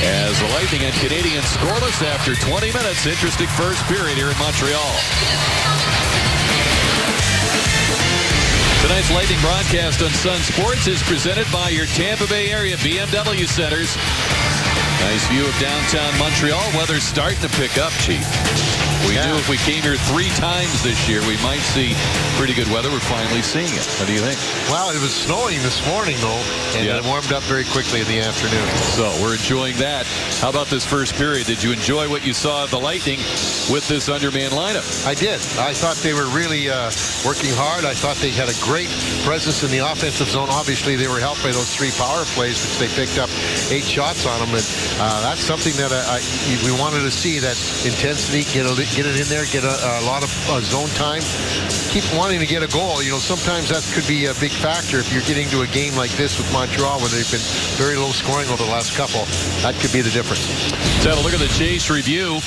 as the Lightning and Canadiens scoreless after 20 minutes. Interesting first period here in Montreal. Tonight's Lightning broadcast on Sun Sports is presented by your Tampa Bay area BMW centers. Nice view of downtown Montreal. Weather's starting to pick up, Chief. We knew if we came here 3 times this year, we might see pretty good weather. We're finally seeing it. What do you think? Well, it was snowing this morning, though, and it warmed up very quickly in the afternoon. So we're enjoying that. How about this first period? Did you enjoy what you saw of the Lightning with this undermanned lineup? I did. I thought they were really working hard. I thought they had a great presence in the offensive zone. Obviously, they were helped by those 3 power plays, which they picked up 8 shots on them. And that's something that we wanted to see, that intensity, get it in there, get a lot of zone time. Keep wanting to get a goal. You know, sometimes that could be a big factor if you're getting to a game like this with Montreal, where they've been very low scoring over the last couple. That could be the difference. Let's have a look at the Chase review.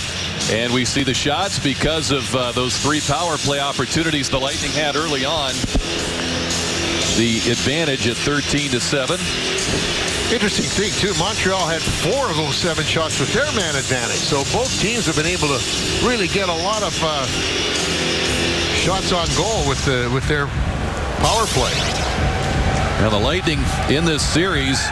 And we see the shots because of those 3 power play opportunities the Lightning had early on. The advantage at 13-7. Interesting thing, too, Montreal had 4 of those 7 shots with their man advantage. So both teams have been able to really get a lot of shots on goal with their power play. Now the Lightning in this series,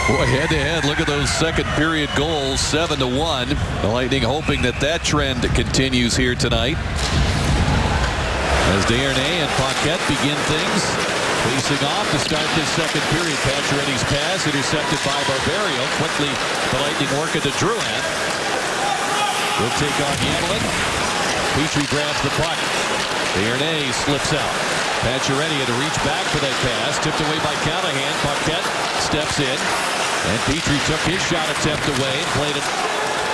boy, head-to-head, look at those second period goals, 7-1. The Lightning hoping that trend continues here tonight. As Desharnais and Paquette begin things. Facing off to start this second period. Pacioretty's pass intercepted by Barberio. Quickly, the Lightning work it to Drouin. Will take on Yemelin. Petrie grabs the puck. Desharnais slips out. Pacioretty had to reach back for that pass. Tipped away by Callahan. Paquette steps in. And Petrie took his shot attempt away and played it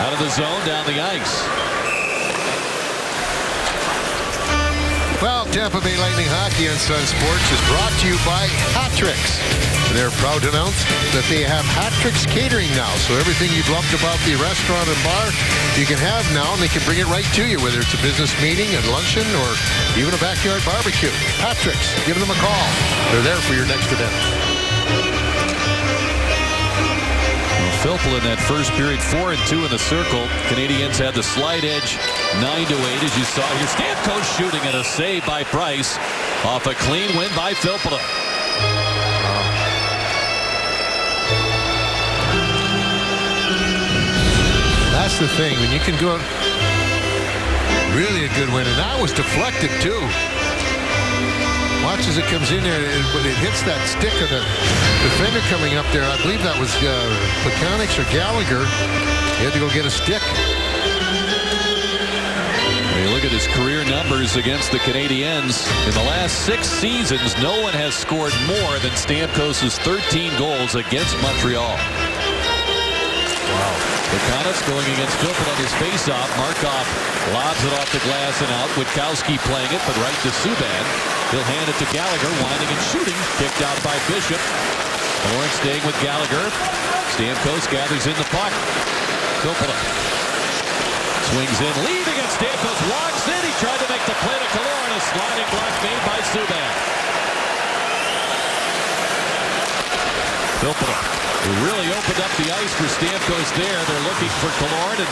out of the zone down the ice. Well, Tampa Bay Lightning Hockey on Sun Sports is brought to you by Hat-Tricks. They're proud to announce that they have Hat-Tricks catering now. So everything you've loved about the restaurant and bar, you can have now, and they can bring it right to you, whether it's a business meeting, a luncheon, or even a backyard barbecue. Hat-Tricks, give them a call. They're there for your next event. Filppula in that first period, 4-2 in the circle. Canadiens had the slight edge, 9-8, as you saw here. Stamkos shooting at a save by Price off a clean win by Filppula. That's the thing, when you can go really a good win, and that was deflected too. Watch as it comes in there, when it hits that stick of the defender coming up there. I believe that was Plekanec or Gallagher. He had to go get a stick. When you look at his career numbers against the Canadiens, in the last 6 seasons, no one has scored more than Stamkos' 13 goals against Montreal. Wow. Plekanec going against Filppula on his face-off. Markov lobs it off the glass and out. Witkowski playing it, but right to Subban. He'll hand it to Gallagher, winding and shooting. Kicked out by Bishop. Lawrence staying with Gallagher. Stamkos gathers in the puck. Filppula swings in, leaving it. Stamkos walks in. He tried to make the play to Killorn. A sliding block made by Subban. Filppula, who really opened up the ice for Stamkos there. They're looking for Killorn, and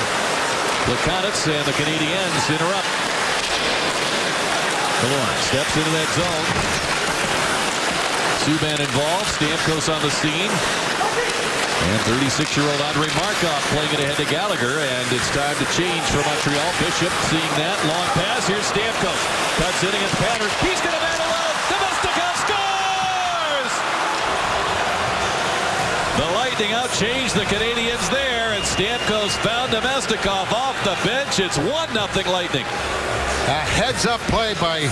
Plekanec and the Canadiens interrupt. Killorn steps into that zone. Subban involved. Stamkos on the scene. And 36-year-old Andrei Markov playing it ahead to Gallagher. And it's time to change for Montreal. Bishop seeing that. Long pass. Here's Stamkos. Cuts in against Pattern. He's going to man alone. Nemestikov scores! The Lightning outchanged the Canadiens there. And Stamkos found Nemestikov off the bench. It's 1-0 Lightning. A heads-up play by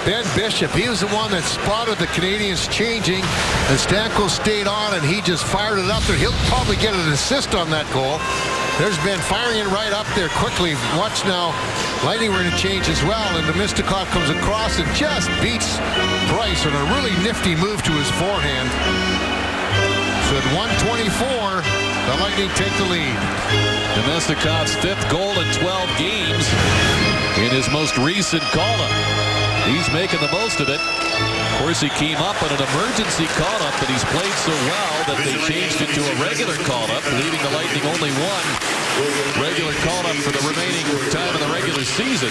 Ben Bishop. He was the one that spotted the Canadiens changing, and Stamkos stayed on, and he just fired it up there. He'll probably get an assist on that goal. There's Ben firing it right up there quickly. Watch now. Lightning were to change as well, and Nemestikov comes across and just beats Price on a really nifty move to his forehand. So at 1:24, the Lightning take the lead. Nemestikov's 5th goal in 12 games in his most recent call-up. He's making the most of it. Of course, he came up on an emergency call-up, but he's played so well that they changed it to a regular call-up, leaving the Lightning only one regular call-up for the remaining time of the regular season.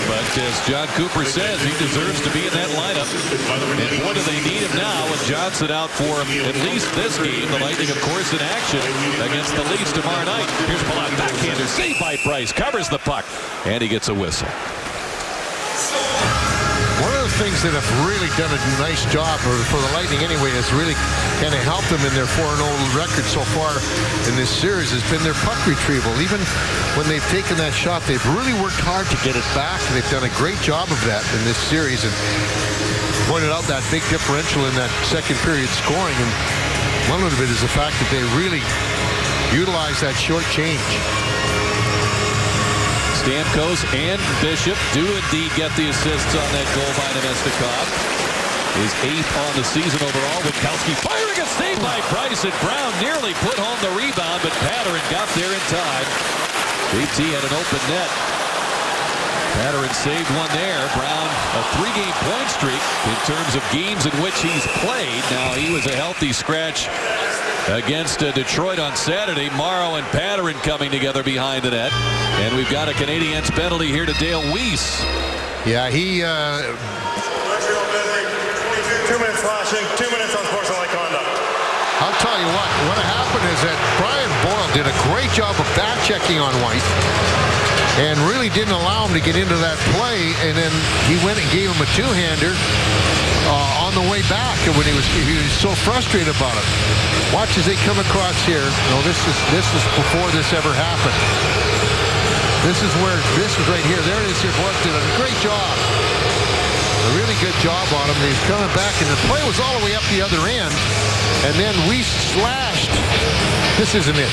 But as John Cooper says, he deserves to be in that lineup. And boy, do they need him now with Johnson out for at least this game. The Lightning, of course, in action against the Leafs tomorrow night. Here's Palat, backhander, saved by Price, covers the puck, and he gets a whistle. One of the things that have really done a nice job, or for the Lightning anyway, has really kind of helped them in their 4-0 record so far in this series has been their puck retrieval. Even when they've taken that shot, they've really worked hard to get it back, and they've done a great job of that in this series, and pointed out that big differential in that second period scoring. And one of it is the fact that they really utilize that short change. Stamkos and Bishop do indeed get the assists on that goal by Nemestikov. His 8th on the season overall. Witkowski firing a save by Price, and Brown nearly put home the rebound, but Pattern got there in time. JT had an open net. Pattern saved one there. Brown, a 3-game point streak in terms of games in which he's played. Now, he was a healthy scratch against Detroit on Saturday. Morrow and Pattern coming together behind the net. And we've got a Canadiens penalty here to Dale Weiss. Yeah, he... 2 minutes slashing, 2 minutes on sportsmanlike conduct. I'll tell you what happened is that Brian Boyle did a great job of back-checking on White and really didn't allow him to get into that play, and then he went and gave him a two-hander on the way back, and when he was so frustrated about it. Watch as they come across here. No, this is before this ever happened. This is right here. There it is here. Boyle did a great job. A really good job on him. He's coming back, and the play was all the way up the other end. And then we slashed. This isn't it.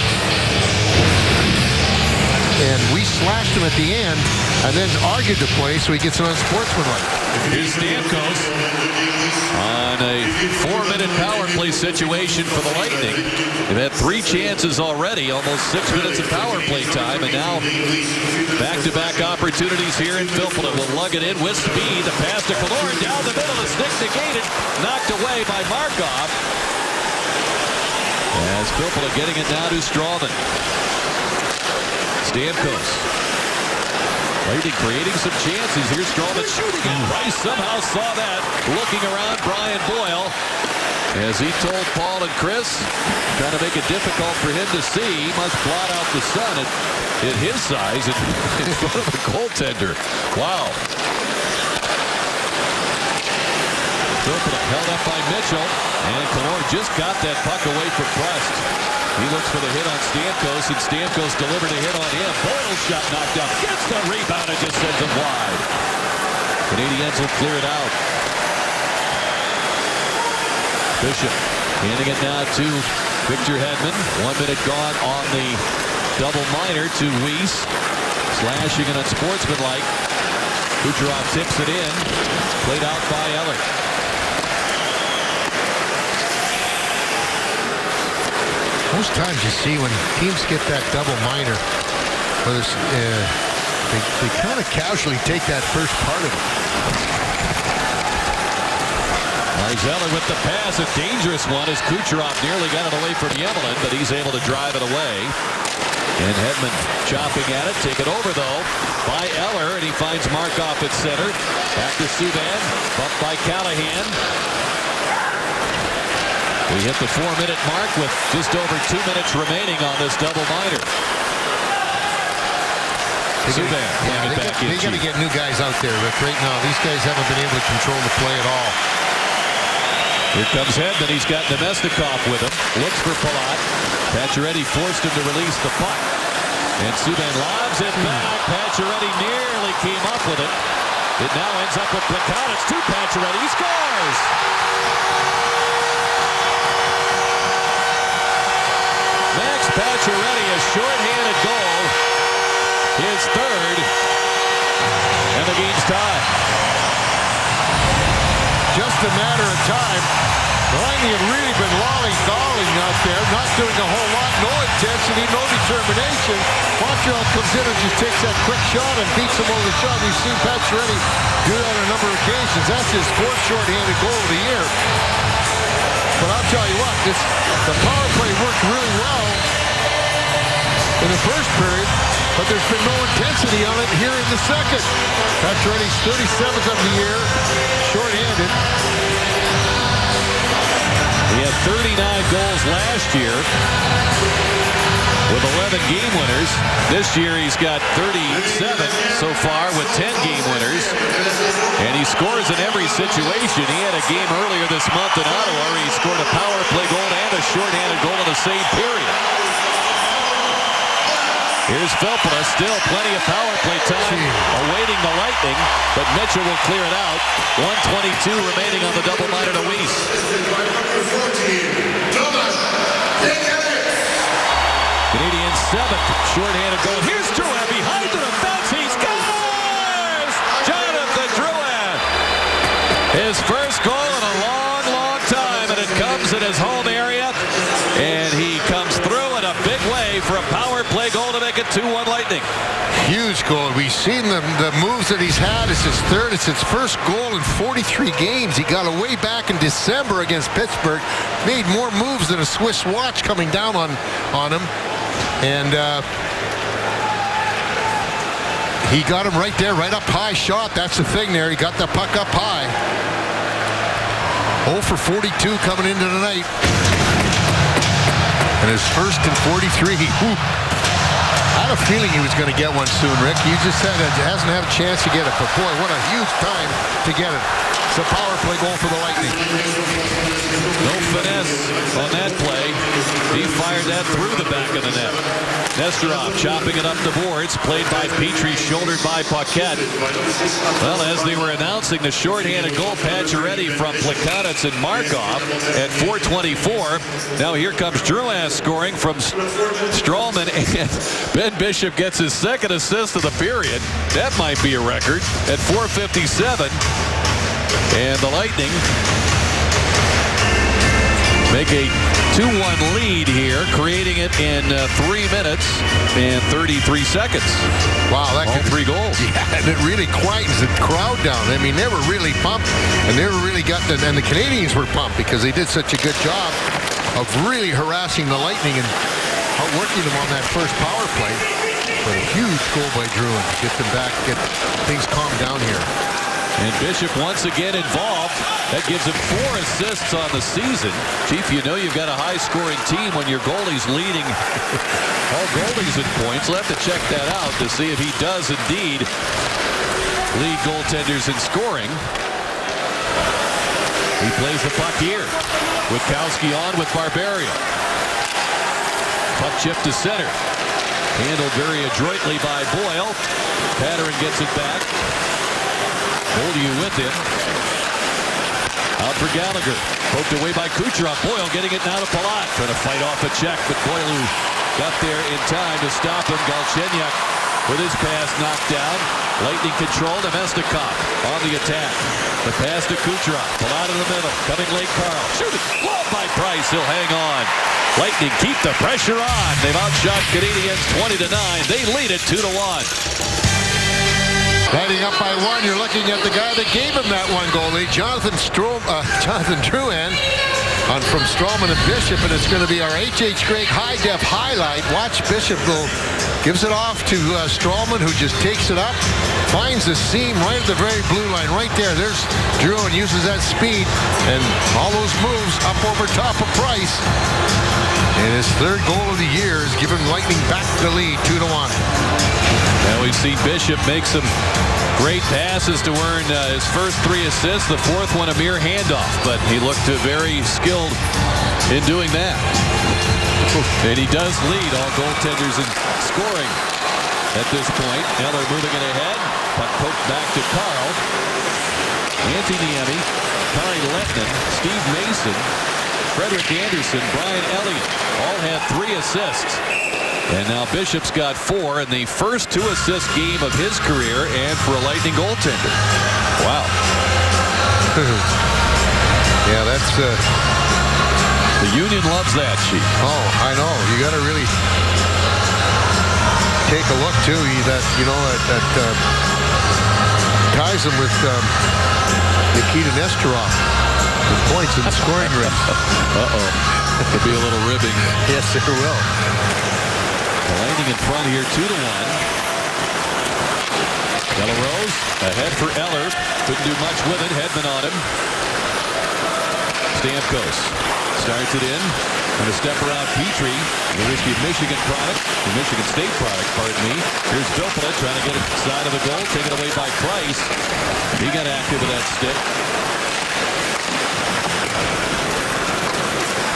And we slashed him at the end, and then argued the play, so he gets an unsportsmanlike. Here's Stamkos on a 4-minute power play situation for the Lightning. They've had 3 chances already, almost 6 minutes of power play time, and now back-to-back opportunities here in Filppula. Will lug it in with speed. The pass to Killorn down the middle. The stick negated, knocked away by Markov. As Filppula getting it now to Strawman. Stamkos. Lightning creating some chances. Here's Strawman shooting, and Price somehow saw that. Looking around Brian Boyle. As he told Paul and Chris, trying to make it difficult for him to see. He must blot out the sun at his size and in front of the goaltender. Wow. Filppula held up by Mitchell, and Killorn just got that puck away from Prust. He looks for the hit on Stamkos, and Stamkos delivered a hit on him. Boyle's shot knocked up. Gets the rebound and just sends it wide. Canadiens will clear it out. Bishop handing it now to Victor Hedman. 1 minute gone on the double minor to Weiss. Slashing it unsportsmanlike. Kucherov tips it in. Played out by Eller. Most times you see when teams get that double minor, they kind of casually take that first part of it. Zeller with the pass, a dangerous one as Kucherov nearly got it away from Yemelin, but he's able to drive it away. And Hedman chopping at it, taken over though by Eller, and he finds Markov at center. Back to Subban, bumped by Callahan. We hit the 4-minute mark with just over 2 minutes remaining on this double minor. Subban playing it back in. They got to get new guys out there, but right now these guys haven't been able to control the play at all. Here comes Hedman. He's got Nemestikov with him. Looks for Palat. Pacioretty forced him to release the puck. And Subban lobs it back. Pacioretty nearly came up with it. It now ends up with Plekanec. It's to Pacioretty. He scores! Max Pacioretty, a short-handed goal. His third. And the game's tied. Just a matter of time. The Lightning have really been lolly-dolling out there, not doing a whole lot, no intensity, no determination. Montreal comes in and just takes that quick shot and beats them over the shot. We've seen Pacioretty do that on a number of occasions. That's his 4th short-handed goal of the year. But I'll tell you what, the power play worked really well in the first period, but there's been no intensity on it here in the second. Pacioretty's 37th of the year, short-handed. He had 39 goals last year with 11 game winners. This year he's got 37 so far with 10 game winners. And he scores in every situation. He had a game earlier this month in Ottawa where he scored a power play goal and a shorthanded goal in the same period. Here's Filppula, still plenty of power play time awaiting the Lightning, but Mitchell will clear it out. 1:22 remaining on the double minor to Weiss. Canadiens 7th shorthanded goal. Here's Drouin behind the defense. He scores! Jonathan Drouin. His first goal in a long, long time, and it comes in his home area. And he comes through in a big way for a power play goal to make it 2-1 Lightning. Huge goal. We've seen the moves that he's had. It's his third. It's his first goal in 43 games. He got away back in December against Pittsburgh. Made more moves than a Swiss watch coming down on him. And he got him right there, right up high shot. That's the thing there. He got the puck up high. 0 for 42 coming into tonight. And his first in 43. I had a feeling he was going to get one soon, Rick. He just hasn't had a chance to get it. But boy, what a huge time to get it. It's a power play goal for the Lightning. No finesse on that play. He fired that through the back of the net. Nesterov chopping it up the boards. Played by Petrie, shouldered by Paquette. Well, as they were announcing the shorthanded goal, Pacioretty from Plekanec and Markov at 4:24. Now here comes Drouin scoring from Stralman, and Ben Bishop gets his second assist of the period. That might be a record at 4:57. And the Lightning make a 2-1 lead here, creating it in 3 minutes and 33 seconds. Wow, that all 3 goals. Yeah, and it really quietens the crowd down. I mean, they were really pumped, and they were really and the Canadians were pumped because they did such a good job of really harassing the Lightning and outworking them on that first power play. But a huge goal by Drouin to get them back, get things calmed down here. And Bishop once again involved. That gives him 4 assists on the season. Chief, you know you've got a high-scoring team when your goalie's leading all goalies in points. We'll have to check that out to see if he does indeed lead goaltenders in scoring. He plays the puck here. Witkowski on with Barberio. Puck chip to center. Handled very adroitly by Boyle. Patterson gets it back. Beaulieu with him. Out for Gallagher. Poked away by Kucherov. Boyle getting it now to Palat. Trying to fight off a check, but Boyle got there in time to stop him. Galchenyuk with his pass knocked down. Lightning control. Nemestikov on the attack. The pass to Kucherov. Palat in the middle. Coming late, Carl. Shooting. Glove by Price. He'll hang on. Lightning keep the pressure on. They've outshot Canadiens 20-9. They lead it 2-1. Heading up by 1, you're looking at the guy that gave him that one goalie, Jonathan Drouin, from Stralman and Bishop, and it's going to be our H.H. Gregg high-def highlight. Watch Bishop gives it off to Stralman, who just takes it up, finds the seam right at the very blue line, right there. There's Drouin, uses that speed, and all those moves up over top of Price. And his 3rd goal of the year is giving Lightning back the lead, 2-1. Now we've seen Bishop make some great passes to earn his first 3 assists. The 4th one a mere handoff, but he looked very skilled in doing that. And he does lead all goaltenders in scoring at this point. Eller moving it ahead. Puck poked back to Carl. Antti Niemi, Kari Lehtinen, Steve Mason, Frederik Andersen, Brian Elliott all had 3 assists. And now Bishop's got 4 in the first 2-assist game of his career, and for a Lightning goaltender. Wow. Yeah, that's... The Union loves that, Chief. Oh, I know. You got to really take a look, too. That ties him with Nikita Nesterov with points in the scoring race. Uh-oh. There'll be a little ribbing. Yes, there will. The Lightning in front here, 2-1. Delarose ahead for Eller. Couldn't do much with it. Hedman on him. Stamkos starts it in. Going to step around Petrie. University of Michigan product. The Michigan State product, pardon me. Here's Filppula trying to get it side of the goal. Taken away by Price. He got active with that stick.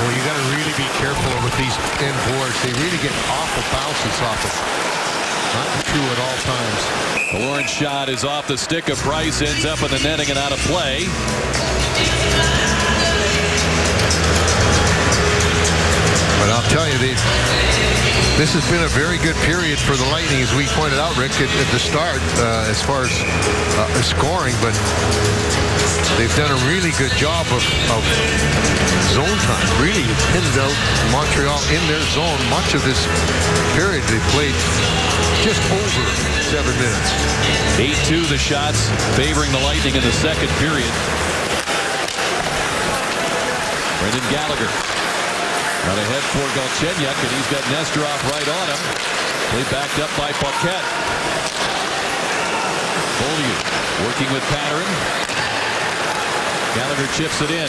Well, you got to really be careful with these end boards. They really get awful bounces off it. Not true at all times. The Lawrence shot is off the stick of Price. Ends up in the netting and out of play. But I'll tell you, this has been a very good period for the Lightning, as we pointed out, Rick, at the start, as far as scoring. But they've done a really good job of zone time. Really pinned out Montreal in their zone. Much of this period, they played just over 7 minutes. 8-2 the shots favoring the Lightning in the second period. Brendan Gallagher. Out ahead for Galchenyuk, and he's got Nesterov right on him. Play backed up by Paquette. Beaulieu working with Patterson. Gallagher chips it in.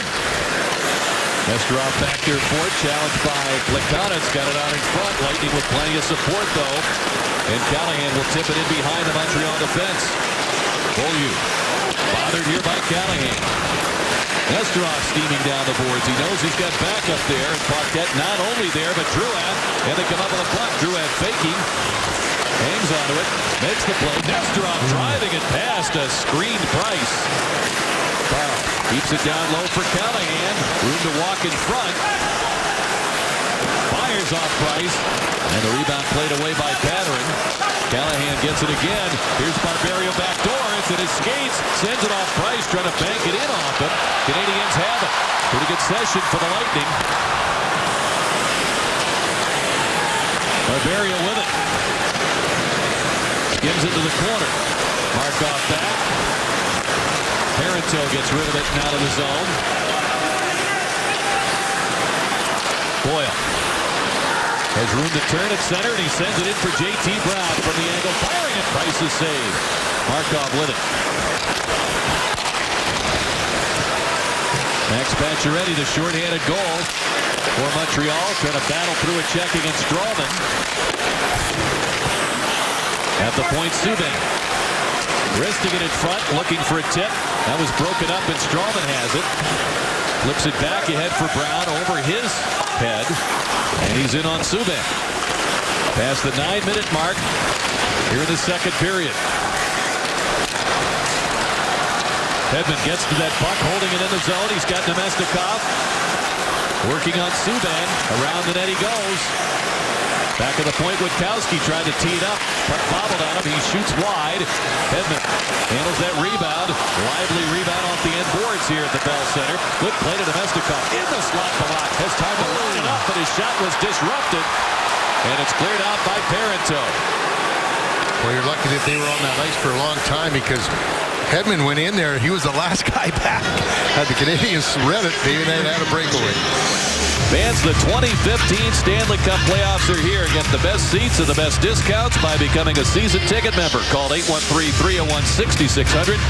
Nesterov back there for it. Challenged by Plekanec. Got it out in front. Lightning with plenty of support, though. And Callahan will tip it in behind the Montreal defense. Beaulieu bothered here by Callahan. Nesterov steaming down the boards. He knows he's got backup there. And Paquette not only there, but Drouin. And they come up with a puck. Drouin faking. Hangs onto it. Makes the play. Nesterov driving it past a screened Price. Carl keeps it down low for Callahan. Room to walk in front. Fires off Price. And the rebound played away by Patterson. Callahan gets it again. Here's Barberio backdoor. It's in his skates. Sends it off Price. Trying to bank it in off him. Canadians have it. Pretty good session for the Lightning. Barberio with it. Skims it to the corner. Markov back. Parenteau gets rid of it and out of the zone. Boyle has room to turn at center, and he sends it in for J.T. Brown from the angle. Firing at Price's save. Markov with it. Max Pacioretty, the shorthanded goal for Montreal. Trying to battle through a check against Strawman. At the point, Subban. Wristing it in front, looking for a tip. That was broken up, and Strawman has it. Flips it back ahead for Brown over his head. And he's in on Subban. Past the 9-minute mark here in the second period. Hedman gets to that puck, holding it in the zone. He's got Nemestikov. Working on Subban. Around the net he goes. Back of the point, Witkowski tried to tee it up. Puck bobbled on him. He shoots wide. Hedman handles that rebound. Lively rebound off the end boards here at the Bell Center. Good play to Nemestikov. In the slot block. Has time to line it up, but his shot was disrupted. And it's cleared out by Parenteau. Well, you're lucky that they were on that ice for a long time because Hedman went in there. He was the last guy back. Had the Canadians read it, they had a breakaway. Fans, the 2015 Stanley Cup playoffs are here. Get the best seats and the best discounts by becoming a season ticket member. Call 813-301-6600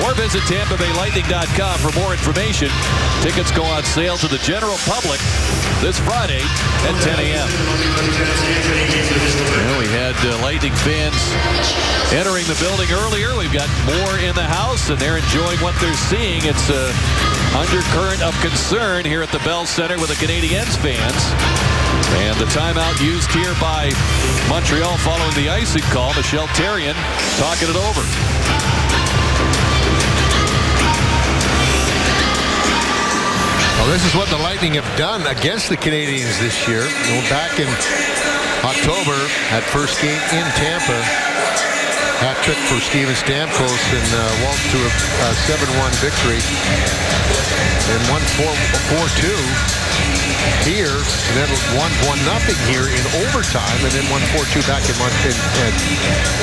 or visit TampaBayLightning.com for more information. Tickets go on sale to the general public this Friday at 10 a.m. Well, we had Lightning fans entering the building earlier. We've got more in the house, and they're enjoying what they're seeing. It's an undercurrent of concern here at the Bell Center with the Canadiens fans. And the timeout used here by Montreal following the icing call. Michel Therrien talking it over. Well, this is what the Lightning have done against the Canadiens this year. Back in October, that first game in Tampa, hat trick for Steven Stamkos and walked to a 7-1 victory. And won 4-2 here, and then won 1-0 here in overtime, and then won 4-2 back in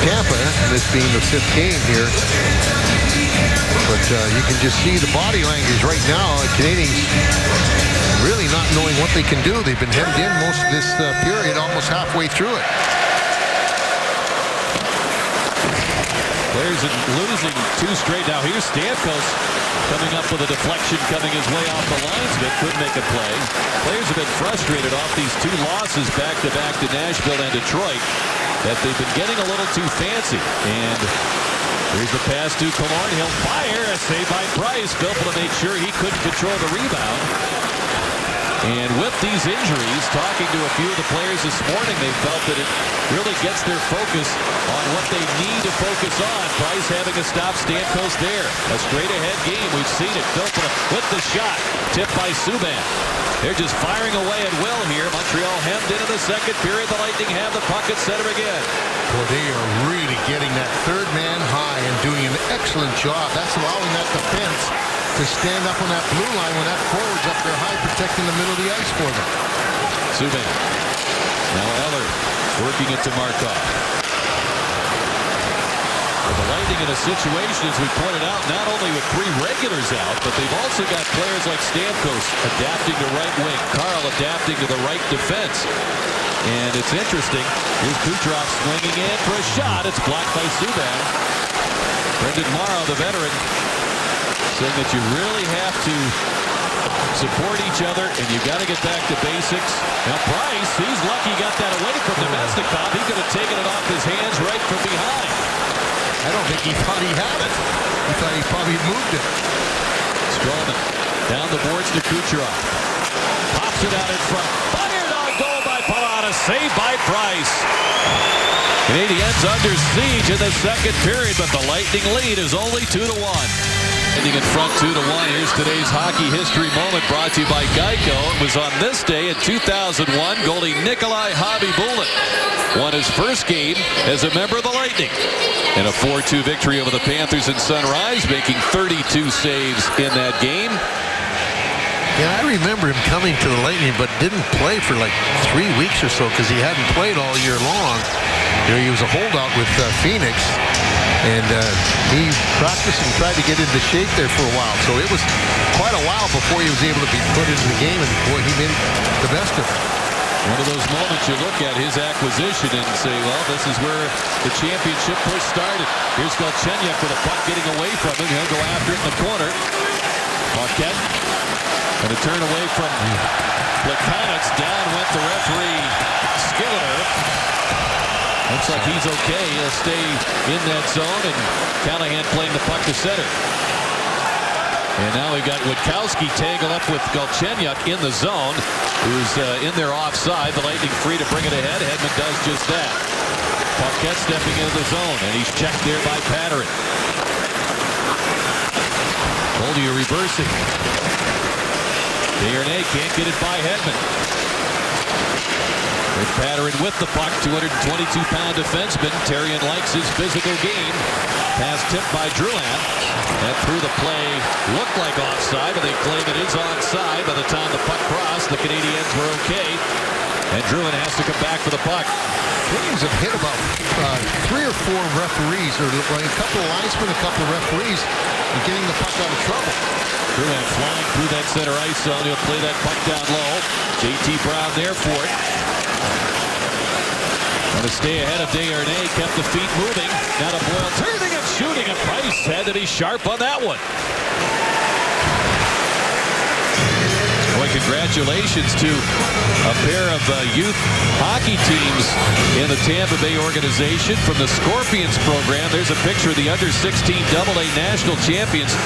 Tampa, this being the 5th game here. But you can just see the body language right now. The Canadians really not knowing what they can do. They've been hemmed in most of this period, almost halfway through it. Players losing 2 straight. Now here's Stamkos coming up with a deflection coming his way off the linesman. Couldn't make a play. Players have been frustrated off these 2 losses back-to-back to Nashville and Detroit that they've been getting a little too fancy. And here's the pass to Killorn. He'll fire. A save by Price. Filppula to make sure he couldn't control the rebound. And with these injuries, talking to a few of the players this morning, they felt that it really gets their focus on what they need to focus on. Price having to stop Stamkos there. A straight-ahead game. We've seen it. Filppula with the shot. Tipped by Subban. They're just firing away at will here. Montreal hemmed into the second period. The Lightning have the puck at center again. Well, they are really getting that third man high and doing an excellent job. That's allowing that defense to stand up on that blue line when that forward's up there high, protecting the middle of the ice for them. Subban. Now Eller working it to Markov. The Lightning in a situation, as we pointed out, not only with 3 regulars out, but they've also got players like Stamkos adapting to right wing, Carl adapting to the right defense. And it's interesting. Here's Kucherov swinging in for a shot. It's blocked by Subban. Brendan Morrow, the veteran, saying that you really have to support each other and you got to get back to basics. Now Price, he's lucky he got that away from Nemestikov. He could have taken it off his hands right from behind. I don't think he thought he had it. He thought he probably moved it. Strowman down the boards to Kucherov. Pops it out in front. Fired on goal by Palata. Saved by Price. Canadiens under siege in the second period, but the Lightning lead is only 2-1. Ending in front 2-1. Here's today's hockey history moment brought to you by Geico. It was on this day in 2001, goalie Nikolai Khabibulin won his first game as a member of the Lightning in a 4-2 victory over the Panthers in Sunrise, making 32 saves in that game. Yeah, I remember him coming to the Lightning, but didn't play for like 3 weeks or so because he hadn't played all year long. You know, he was a holdout with Phoenix, and he practiced and tried to get into shape there for a while. So it was quite a while before he was able to be put into the game, and boy, he made the best of it. One of those moments you look at his acquisition and say, well, this is where the championship push started. Here's Galchenyuk with a puck getting away from him. He'll go after it in the corner. Marquette going to turn away from Plekanec. Down went the referee, Skilleter. Looks like he's okay. He'll stay in that zone, and Callahan playing the puck to center. And now we've got Witkowski tangled up with Galchenyuk in the zone, who's in there offside. The Lightning free to bring it ahead. Hedman does just that. Paquette stepping into the zone, and he's checked there by Patterson. Boldy reversing. Desharnais can't get it by Hedman. With Patterson with the puck, 222-pound defenseman. Therrien likes his physical game. Pass tipped by Drouin. That through the play looked like offside, but they claim it is onside. By the time the puck crossed, the Canadiens were okay. And Drouin has to come back for the puck. Canadiens have hit about 3 or 4 referees, or a couple of linesmen, a couple of referees, and getting the puck out of trouble. Drouin flying through that center ice zone. He'll play that puck down low. J.T. Brown there for it. Going to stay ahead of Desharnais. Kept the feet moving. Now to Boyle turning and shooting. And Price had to be sharp on that one. Boy, congratulations to a pair of youth hockey teams in the Tampa Bay organization. From the Scorpions program, there's a picture of the under-16 AA national champions,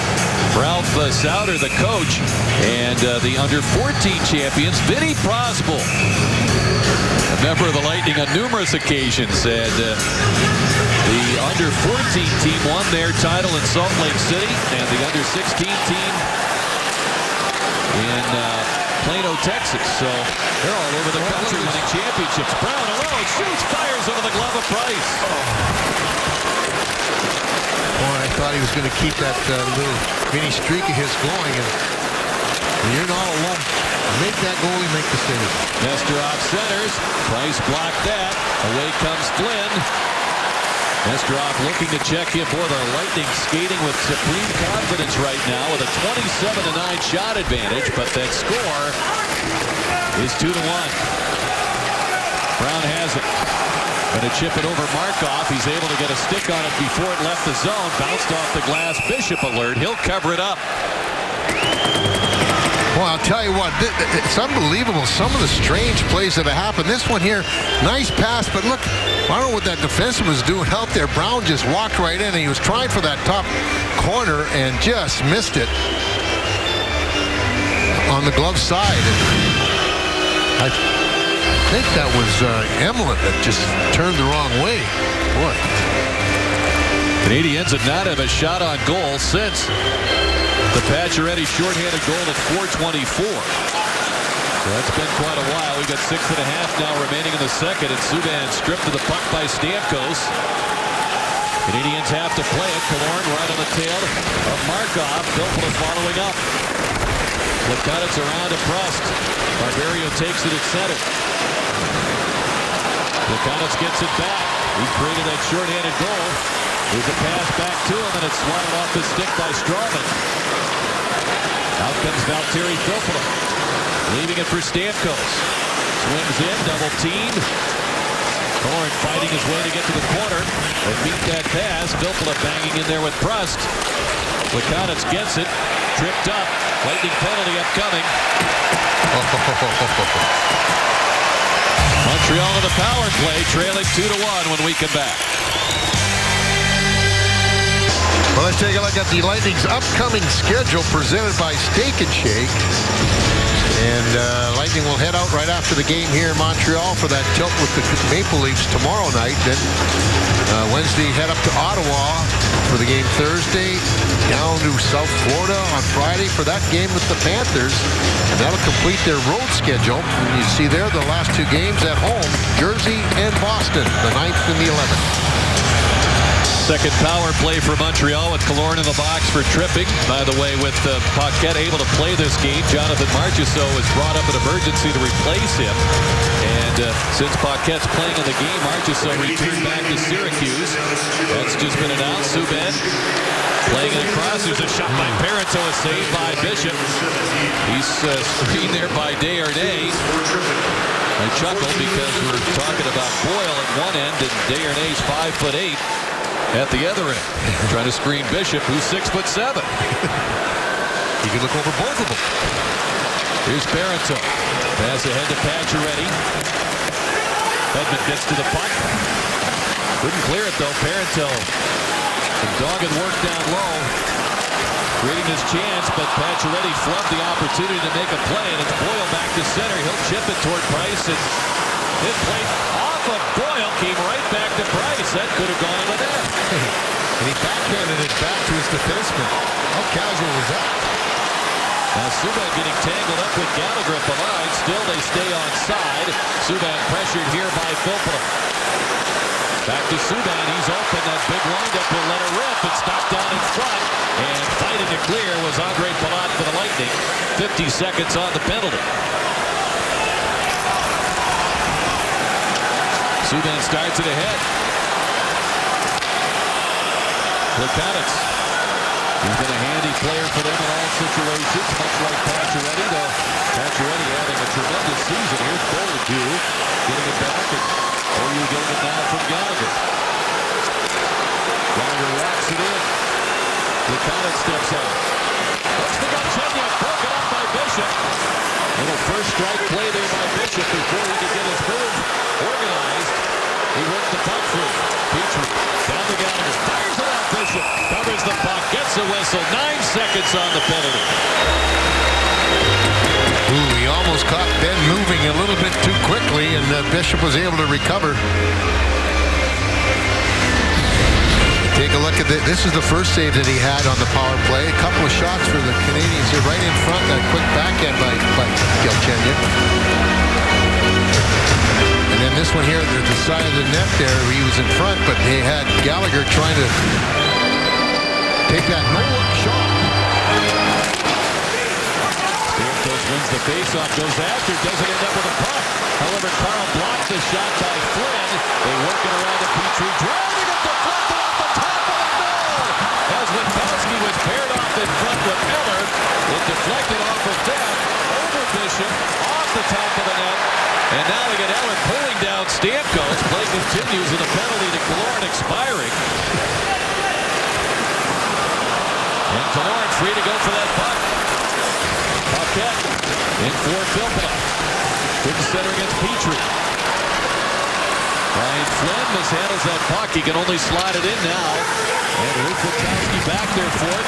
Ralph Sauter, the coach, and the under-14 champions, Vinny Prospal, a member of the Lightning on numerous occasions. And the under-14 team won their title in Salt Lake City, and the under-16 team in Plano, Texas. So they're all over the country winning championships. Brown alone shoots, fires over the glove of Price. Boy, I thought he was going to keep that little mini streak of his going, and you're not alone. Make that goalie make the save. Nesterov centers. Price blocked that. Away comes Flynn. Nesterov looking to check him. Boy, the Lightning skating with supreme confidence right now with a 27-9 shot advantage, but that score is 2-1. Brown has it. Going to chip it over Markov. He's able to get a stick on it before it left the zone. Bounced off the glass. Bishop alert. He'll cover it up. Well, I'll tell you what, it's unbelievable. Some of the strange plays that have happened. This one here, nice pass, but look, I don't know what that defenseman was doing out there. Brown just walked right in, and he was trying for that top corner and just missed it on the glove side. And I think that was Emelin that just turned the wrong way. Boy. Canadiens have not had a shot on goal since the Pacioretty shorthanded goal at 4:24. So that's been quite a while. We've got 6.5 now remaining in the second, and Subban stripped to the puck by Stamkos. Canadiens have to play it. Killorn right on the tail of Markov. Filppula following up. Plekanec around to Prust. Barberio takes it at center. Plekanec gets it back. He created that shorthanded goal. There's a pass back to him, and it's swatted off his stick by Strawman. Out comes Valtteri Filppula. Leaving it for Stamkos. Swings in, double team. Killorn fighting his way to get to the corner and beat that pass. Filppula banging in there with Prust. Plekanec gets it. Tripped up. Lightning penalty upcoming. Montreal in the power play, trailing 2-1 when we come back. Well, let's take a look at the Lightning's upcoming schedule presented by Steak and Shake. And Lightning will head out right after the game here in Montreal for that tilt with the Maple Leafs tomorrow night. Then Wednesday, head up to Ottawa for the game Thursday. Down to South Florida on Friday for that game with the Panthers. And that'll complete their road schedule. And you see there the last two games at home, Jersey and Boston, the 9th and the 11th. Second power play for Montreal with Killorn in the box for tripping. By the way, with Paquette able to play this game, Jonathan Marchessault was brought up in emergency to replace him. And since Paquette's playing in the game, Marchessault returned back to Syracuse. That's just been announced. Subban playing it across. There's a shot by Parenteau, a save by Bishop. He's screened there by Desharnais. I chuckle because we're talking about Boyle at one end and Desharnais 5'8" at the other end, trying to screen Bishop, who's 6'7". You can look over both of them. Here's Parenteau. Pass ahead to Pacioretty. Hedman gets to the puck. Couldn't clear it though. Parenteau. Some dogged work down low, creating his chance, but Pacioretty flubbed the opportunity to make a play, and it's Boyle back to center. He'll chip it toward Price, and his play off of Boyle came right back to Price. That could have gone in the net. And he backhanded it back to his defenseman. How casual was that? Now Subban getting tangled up with Gallagher at the line. Still they stay onside. Subban pressured here by Filppula. Back to Subban. He's open. That big windup will let it rip. It's knocked down in front. And fighting to clear was Andre Palat for the Lightning. 50 seconds on the penalty. Subban starts it ahead. Plekanec. He's been a handy player for them in all situations, much like Pacioretty, though Pacioretty having a tremendous season. Here's Bolduc getting it back, and OU getting it now from Gallagher. Gallagher rocks it in. Plekanec steps out. That's the Galchenyuk, broken up by Bishop. Little first strike play there by Bishop before he could get his move organized. He worked the puck through. Petrie down to Gallagher. Fires it out. Bishop covers the puck. Gets a whistle. 9 seconds on the penalty. Ooh, he almost caught Ben moving a little bit too quickly, and Bishop was able to recover. Take a look at this. This is the first save that he had on the power play. A couple of shots for the Canadians here right in front. That quick backhand by Galchenyuk. And then this one here at the side of the net there, he was in front, but they had Gallagher trying to take that no-look shot. Stamkos wins the faceoff, goes after, doesn't end up with a puck. However, Carl blocked the shot by Flynn. They work it around to Petrie, driving it deflected off the top of the goal. As Witkowski was paired off in front with Eller, it deflected off of them, over Bishop, off the top of the net. And now we get Eller pulling down Stamkos. Play continues with a penalty to Killorn expiring. And Killorn free to go for that puck. Paquette in for Filppula. Couldn't center against Petrie. Ryan Flynn mishandles that puck. He can only slide it in now. And Witkowski back there for it.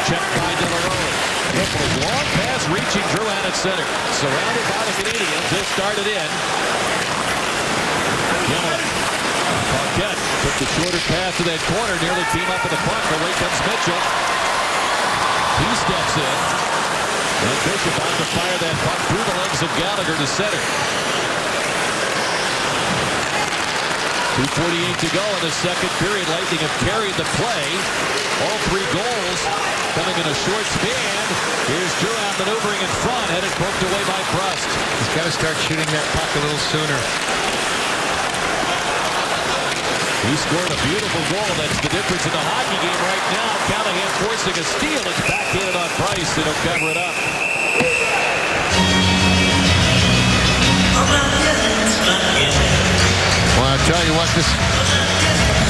Checked by De La Rose. Filppula's long pass reaching Drouin at center. Surrounded by the Canadians. They'll start it in. Paquette took the shorter pass to that corner. Nearly came up with the puck. Away comes Mitchell. He steps in. And Bishop out to fire that puck through the legs of Gallagher to center. 2:48 to go in the second period. Lightning have carried the play. All 3 goals coming in a short span. Here's Drouin maneuvering in front. Headed poked away by Brust. He's got to start shooting that puck a little sooner. He scored a beautiful goal. That's the difference in the hockey game right now. Callahan forcing a steal. It's backhanded on Price. They don't cover it up. Well, I'll tell you what, this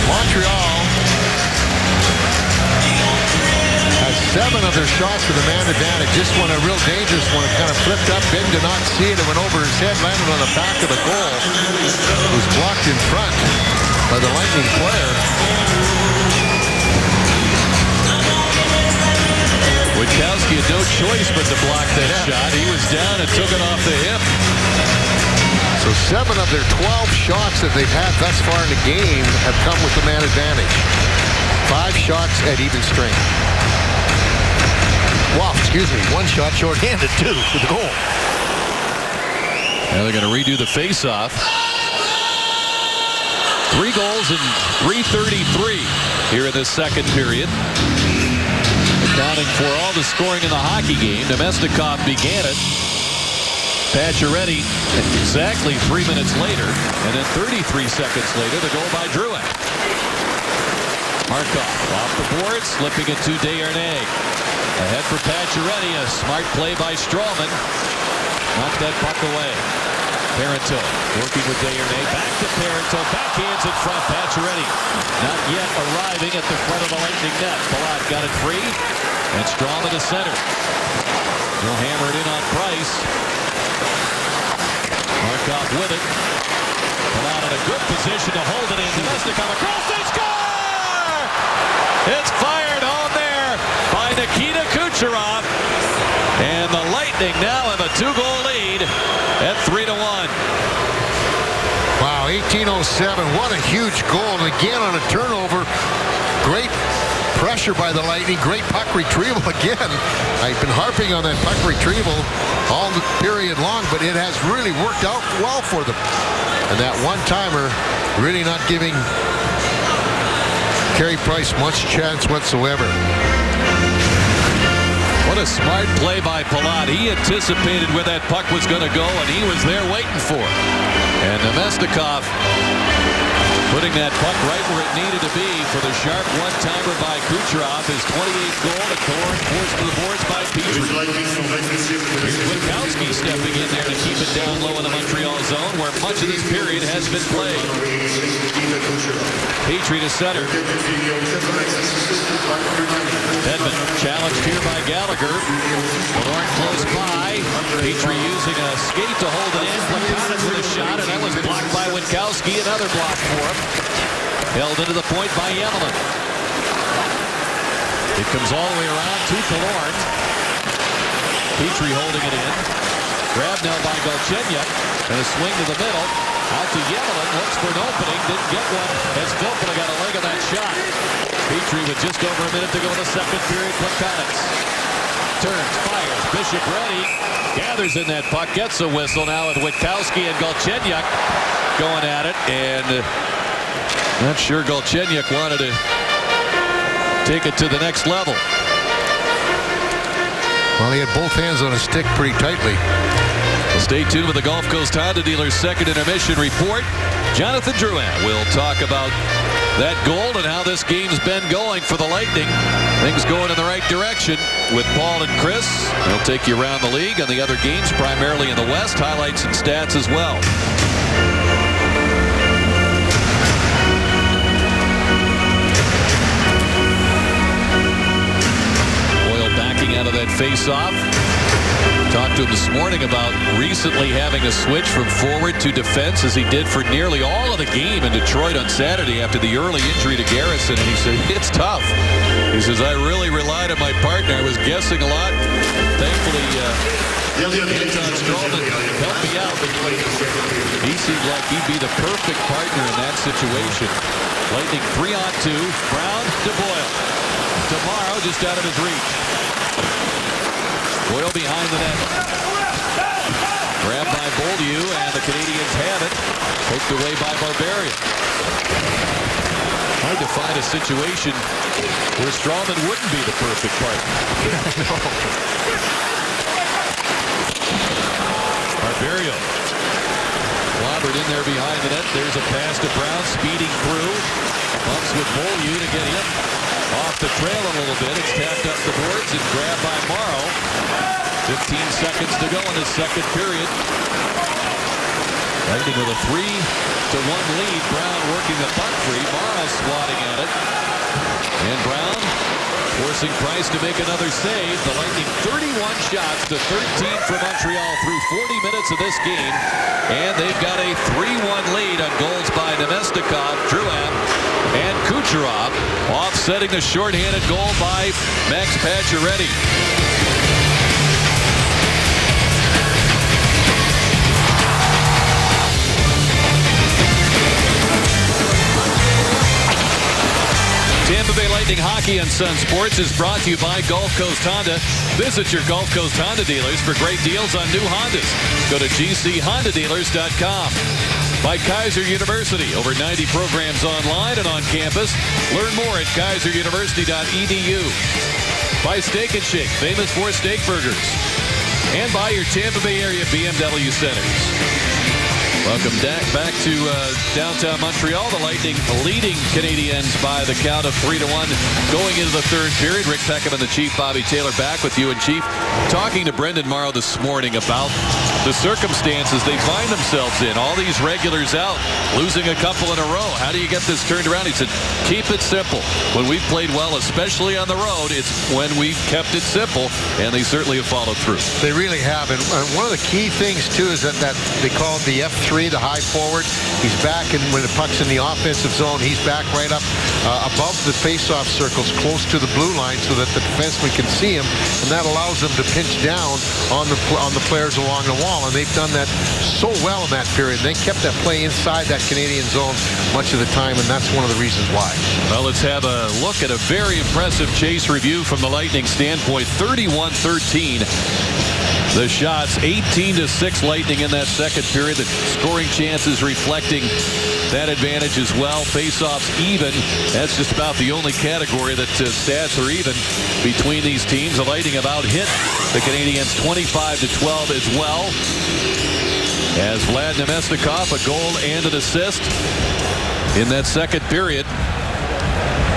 Montreal has 7 of their shots with a man advantage. Just one, a real dangerous one. It kind of flipped up. Ben did not see it. It went over his head, landed on the back of the goal. It was blocked in front by the Lightning player. Witkowski had no choice but to block that shot. He was down and took it off the hip. So 7 of their 12 shots that they've had thus far in the game have come with the man advantage. 5 shots at even strength. Wow, excuse me. 1 shot shorthanded, too, for the goal. Now they're going to redo the faceoff. 3 goals in 3:33 here in this second period. Accounting for all the scoring in the hockey game, Namestnikov began it. Pacioretty exactly 3 minutes later, and then 33 seconds later, the goal by Drouin. Markov off the board, slipping it to Desharnais. Ahead for Pacioretty, a smart play by Strawman. Knocked that puck away. Parenteau working with Desharnais. Back to Parenteau. Backhands in front. Pacioretty not yet arriving at the front of the Lightning net. Palat got it free. And Strawman to center. He'll hammer it in on Price. Markov with it. Palat in a good position to hold it in. Namestnikov across. They score! It's fired home there by Nikita Kucherov. And the Lightning now have a 2-goal lead at 3-1. Wow, 18:07. What a huge goal. And again on a turnover. Great pressure by the Lightning. Great puck retrieval again. I've been harping on that puck retrieval all the period long, but it has really worked out well for them. And that one-timer really not giving Carey Price much chance whatsoever. What a smart play by Palat. He anticipated where that puck was going to go, and he was there waiting for it. And Namestnikov putting that puck right where it needed to be for the sharp one-timer by Kucherov. His 28th goal, and Killorn forced to the boards by Petrie. Here's Witkowski stepping in there to keep it down low in the Montreal zone, where much of this period has been played. Petrie to center. Edmund challenged here by Gallagher. Killorn close by. Petrie using a skate to hold it in. Plekanec with a shot, and that was blocked by Witkowski. Another block for him. Held into the point by Yemelin. It comes all the way around to Killorn. Petrie holding it in. Grabbed now by Galchenyuk. And a swing to the middle. Out to Yemelin. Looks for an opening. Didn't get one. As Filppula got a leg of that shot. Petrie with just over a minute to go in the second period. Plekanec turns, fires. Bishop ready. Gathers in that puck. Gets a whistle now with Witkowski and Galchenyuk going at it. And not sure Galchenyuk wanted to take it to the next level. Well, he had both hands on his stick pretty tightly. Stay tuned with the Gulf Coast Honda Dealers second intermission report. Jonathan Drouin will talk about that goal and how this game's been going for the Lightning. Things going in the right direction with Paul and Chris. They'll take you around the league and the other games, primarily in the West. Highlights and stats as well. Boyle backing out of that face-off. Talked to him this morning about recently having a switch from forward to defense, as he did for nearly all of the game in Detroit on Saturday after the early injury to Garrison. And he said, it's tough. He says, I really relied on my partner. I was guessing a lot. Thankfully, Anton Strawman helped me out. He seemed like he'd be the perfect partner in that situation. Lightning 3-on-2. Brown to Boyle. Tomorrow just out of his reach. Boyle behind the net. Grabbed by Beaulieu, and the Canadians have it. Poked away by Barbarian. Hard to find a situation where Strawman wouldn't be the perfect partner. Barbario. Clobbered in there behind the net. There's a pass to Brown, speeding through. Bumps with Beaulieu to get him off the trail a little bit. It's tapped up the boards and grabbed by Morrow. 15 seconds to go in the second period. Lightning with a 3-1 lead. Brown working the puck free. Morrow swatting at it. And Brown forcing Price to make another save. The Lightning 31 shots to 13 for Montreal through 40 minutes of this game. And they've got a 3-1 lead on goals by Namestnikov, Drouin, and Kucherov. Kucherov, offsetting the shorthanded goal by Max Pacioretty. Tampa Bay Lightning Hockey on Sun Sports is brought to you by Gulf Coast Honda. Visit your Gulf Coast Honda dealers for great deals on new Hondas. Go to gchondadealers.com. By Kaiser University, over 90 programs online and on campus. Learn more at kaiseruniversity.edu. By Steak and Shake, famous for steak burgers. And by your Tampa Bay area BMW centers. Welcome back to downtown Montreal. The Lightning leading Canadiens by the count of 3-1 going into the third period. Rick Peckham and the Chief Bobby Taylor back with you. And Chief, talking to Brendan Morrow this morning about the circumstances they find themselves in. All these regulars out, losing a couple in a row. How do you get this turned around? He said, keep it simple. When we've played well, especially on the road, it's when we've kept it simple, and they certainly have followed through. They really have. And one of the key things, too, is that they call it the F3, the high forward. He's back, and when the puck's in the offensive zone, he's back right up above the face-off circles, close to the blue line, so that the defenseman can see him, and that allows them to pinch down on the players along the wall. And they've done that so well in that period. They kept that play inside that Canadian zone much of the time, and that's one of the reasons why. Well, let's have a look at a very impressive chase review from the Lightning standpoint. 31-13. The shots, 18-6 Lightning in that second period. The scoring chances reflecting that advantage as well. Face-offs even. That's just about the only category that stats are even between these teams. The Lightning have out-hit the Canadiens 25-12 as well. As Vlad Namestnikov, a goal and an assist in that second period.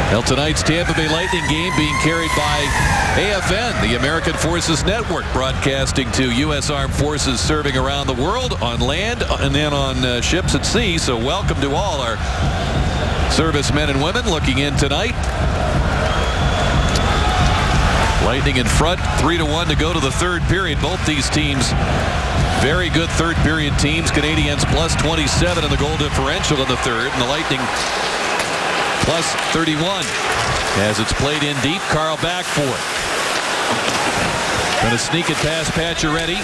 Well, tonight's Tampa Bay Lightning game being carried by AFN, the American Forces Network, broadcasting to U.S. Armed Forces serving around the world on land and then on ships at sea. So welcome to all our servicemen and women looking in tonight. Lightning in front, 3-1 to go to the third period. Both these teams very good third period teams. Canadiens plus 27 in the goal differential in the third, and the Lightning plus 31 as it's played in deep. Carl back for it. Going to sneak it past Pacioretty.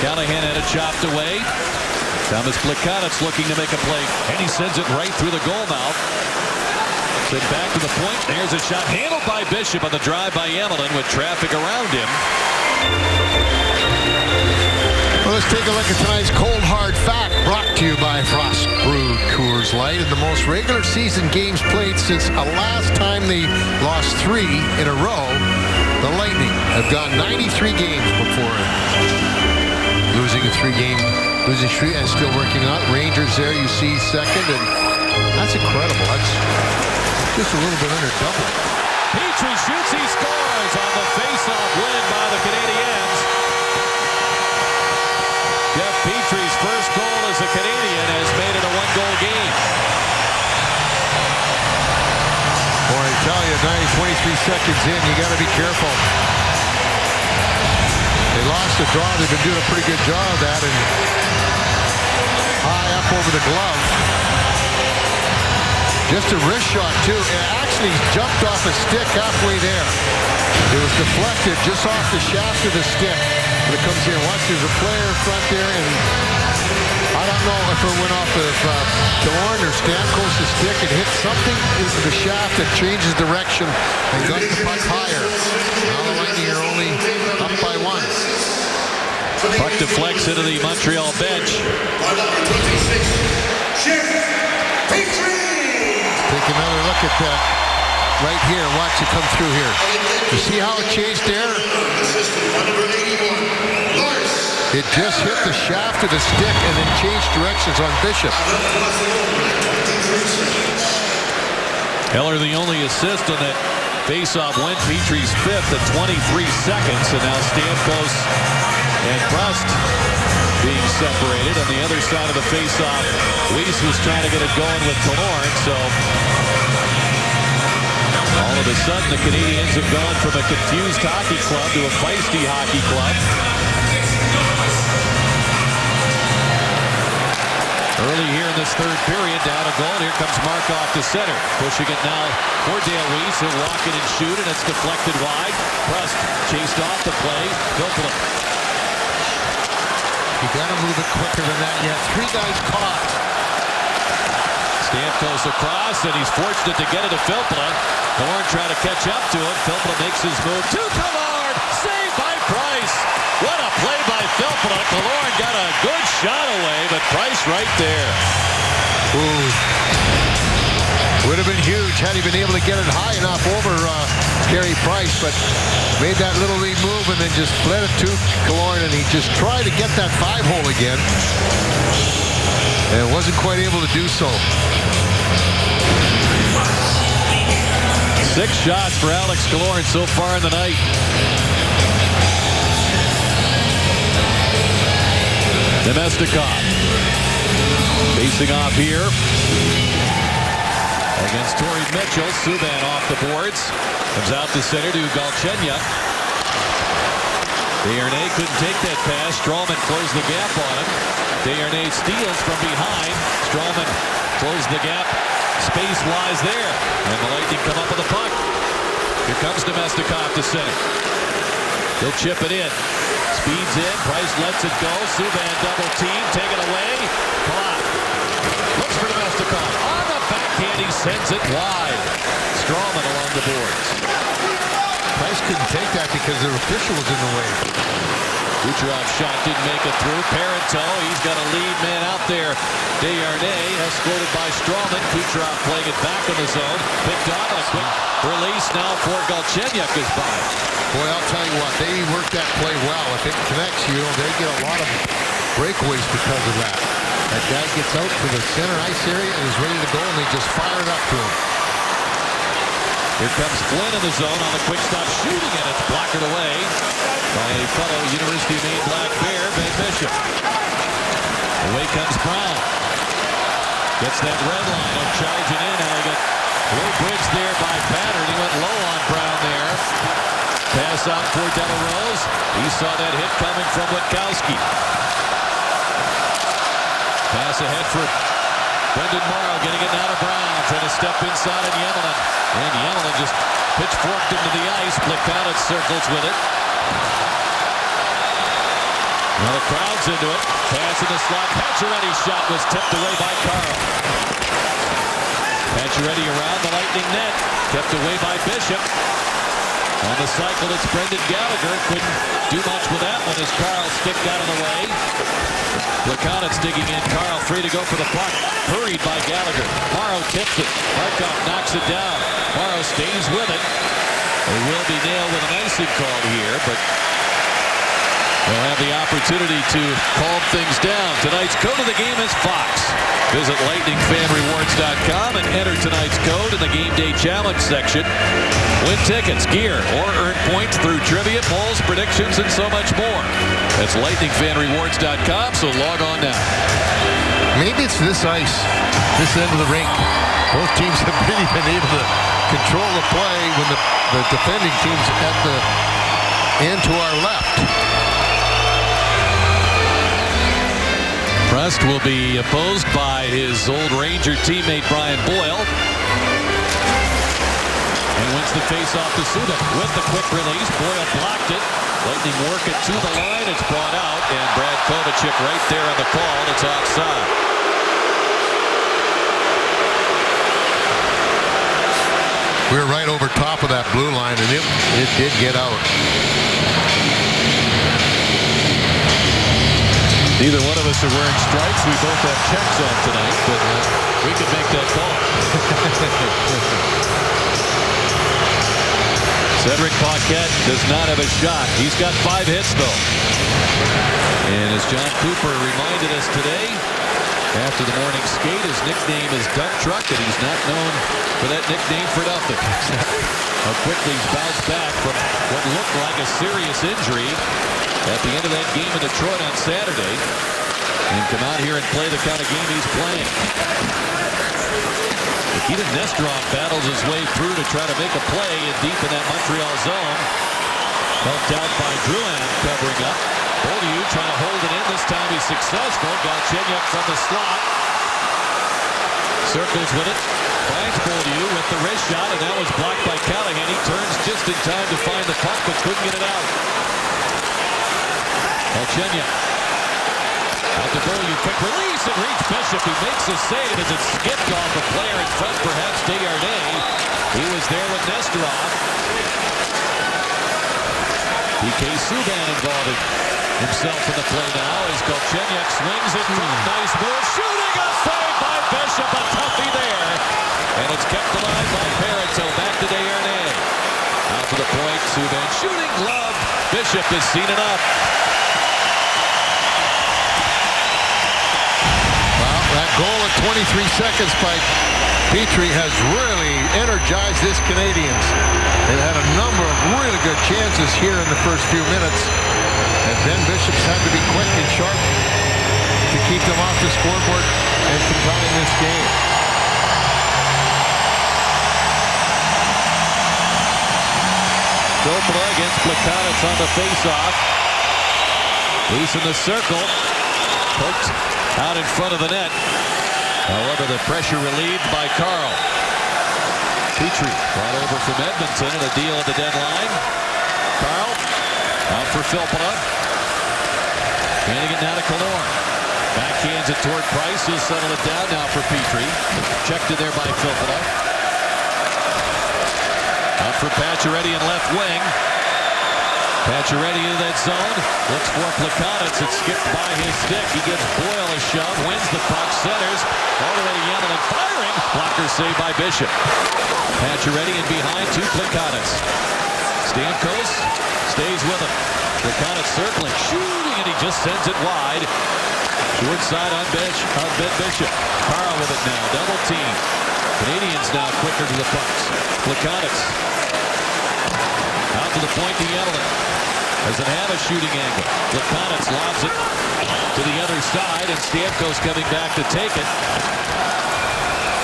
Callahan had it chopped away. Thomas Plekanec looking to make a play, and he sends it right through the goal mouth. Sent back to the point. There's a shot handled by Bishop on the drive by Emelin with traffic around him. Well, let's take a look at tonight's cold hard fact, brought to you by Frost Brewed Coors Light. In the most regular season games played since the last time they lost 3 in a row, the Lightning have gone 93 games before losing streak and still working on it. Rangers there, you see second, and that's incredible. That's just a little bit under double. Petrie shoots, he scores on the face-off win by the Canadiens. Jeff Petrie's first goal as a Canadian has made it a one-goal game. Boy, I tell you, 23 seconds in, you got to be careful. They lost the draw. They've been doing a pretty good job of that, and high up over the glove. Just a wrist shot, too. It actually jumped off a stick halfway there. It was deflected just off the shaft of the stick. But it comes in. Watch, there's a player in front there, and I don't know if it went off of Dorn or Stamkos' stick. It hit something into the shaft that changes direction and got the puck higher. Now the Lightning are only up by 1. Puck deflects into the Montreal bench. Take another look at that right here. Watch it come through here. You see how it changed there? It just hit the shaft of the stick and then changed directions on Bishop. Heller the only assist on that face-off win. Petrie's 5th at 23 seconds, and now Stamkos and Prost being separated. On the other side of the face-off, Weiss was trying to get it going with Killorn, so all of a sudden the Canadiens have gone from a confused hockey club to a feisty hockey club. Early here in this third period, down a goal. Here comes Markov to center. Pushing it now for Dale Weiss. He'll walk it and shoot, and it's deflected wide. Prust chased off the play. Filppula. You got to move it quicker than that. You have 3 guys caught. Stamkos across, and he's fortunate to get it to Filppula. Killorn trying to catch up to it. Filppula makes his move to Killorn. Saved by Price. What a play by Filppula. Killorn got a good shot away, but Price right there. Ooh. Would have been huge had he been able to get it high enough over Carey Price, but made that little lead move and then just fled it to Killorn, and he just tried to get that 5-hole again and wasn't quite able to do so. 6 shots for Alex Killorn so far in the night. Nemestikov facing off here against Torrey Mitchell. Subban off the boards. Comes out to center to Galchenyuk. Desharnais couldn't take that pass. Stralman closed the gap on him. Desharnais steals from behind. Stralman closed the gap space-wise there. And the Lightning come up with the puck. Here comes Nemestikov to center. He'll chip it in. Speeds in. Price lets it go. Subban double team. Taken away. Clock. Looks for Nemestikov. On the backhand, he sends it wide. Stralman along the boards. Price couldn't take that because the official was in the way. Kucherov's shot didn't make it through. Parenteau, he's got a lead man out there. Desharnais escorted by Stralman. Kucherov playing it back in the zone. Picked up a quick release now for Galchenyuk is by. Boy, I'll tell you what, they work that play well. If it connects, you know, they get a lot of breakaways because of that. That guy gets out to the center ice area and is ready to go, and they just fire it up to him. Here comes Flynn in the zone on the quick stop shooting, and it's blocked away by a fellow University of Maine Black Bear, Ben Bishop. Away comes Brown. Gets that red line of charging in, and they get low bridge there by Pattern. He went low on Brown there. Pass out for Delarose. He saw that hit coming from Witkowski. Pass ahead for Brendan Morrow, getting it now to Brown. Trying to step inside on Yemelin. And Yemelin just pitchforked into the ice. Plekanec circles with it. Now the crowd's into it. Pass in the slot. Pacioretty's shot was tipped away by Carl. Pacioretty around the Lightning net. Kept away by Bishop. On the cycle, it's Brendan Gallagher. Couldn't do much with that one as Carl stick got in the way. Plekanec digging in. Carl free to go for the puck. Hurried by Gallagher. Morrow tips it. Markov knocks it down. Morrow stays with it. They will be nailed with an icing call here, but they'll have the opportunity to calm things down. Tonight's code of the game is Fox. Visit LightningFanRewards.com and enter tonight's code in the Game Day Challenge section. Win tickets, gear, or earn points through trivia, polls, predictions, and so much more. That's LightningFanRewards.com, so log on now. Maybe it's this ice, this end of the rink. Both teams have really been able to control the play when the defending team's at the end to our left. Prust will be opposed by his old Ranger teammate Brian Boyle. And wins the face-off to Subban with the quick release. Boyle blocked it. Lightning work it to the line. It's brought out, and Brad Kovacic right there on the call. It's offside. We're right over top of that blue line, and it did get out. Neither one of us are wearing stripes. We both have checks on tonight, but we could make that call. Cedric Paquette does not have a shot. He's got 5 hits, though. And as John Cooper reminded us today, after the morning skate, his nickname is Dump Truck, and he's not known for that nickname for nothing. How quickly he's bounced back from what looked like a serious injury at the end of that game in Detroit on Saturday, and come out here and play the kind of game he's playing. Nikita Nesterov battles his way through to try to make a play in deep in that Montreal zone. Helped out by Drouin covering up. Beaulieu trying to hold it in. This time he's successful. Galchenyuk from the slot. Circles with it. Finds Beaulieu with the wrist shot, and that was blocked by Callahan. He turns just in time to find the puck, but couldn't get it out. Galchenyuk. Out to Beaulieu. Quick release and reach Bishop. He makes a save as it skipped off a player in front, perhaps Desjardins. He was there with Nesterov. PK Subban involved himself in the play now as Galchenyuk swings it. Nice move. Shooting a save by Bishop. A toughie there. And it's kept alive by Parenteau. Back to Desjardins. Out to the point. Subban shooting glove. Bishop has seen enough. Well, that goal at 23 seconds by Petrie has really energized this Canadiens. They've had a number of really good chances here in the first few minutes. And Ben Bishop's had to be quick and sharp to keep them off the scoreboard and to tie in this game. Filppula against Plekanec on the faceoff. Loose in the circle. Poked out in front of the net. However, the pressure relieved by Carl. Petrie brought over from Edmonton and a deal at the deadline. Carl out for Filppula. Handing it now to Killorn. Backhands it toward Price. He'll settle it down now for Petrie. Checked in there by Filppula. Out for Pacioretty in left wing. Pacioretty into that zone. Looks for Plekanec. It's skipped by his stick. He gives Boyle a shove. Wins the puck. Centers. All the way to Yemlin. Firing. Blocker saved by Bishop. Pacioretty in behind to Plekanec. Stamkos stays with him. Plekanec circling. Shooting. And he just sends it wide. Short side on Ben Bishop. Carl with it now. Double team. Canadiens now quicker to the pucks. Plekanec. Out to the point to Yemlin. Doesn't have a shooting angle. Plekanec lobs it to the other side, and Stamkos coming back to take it.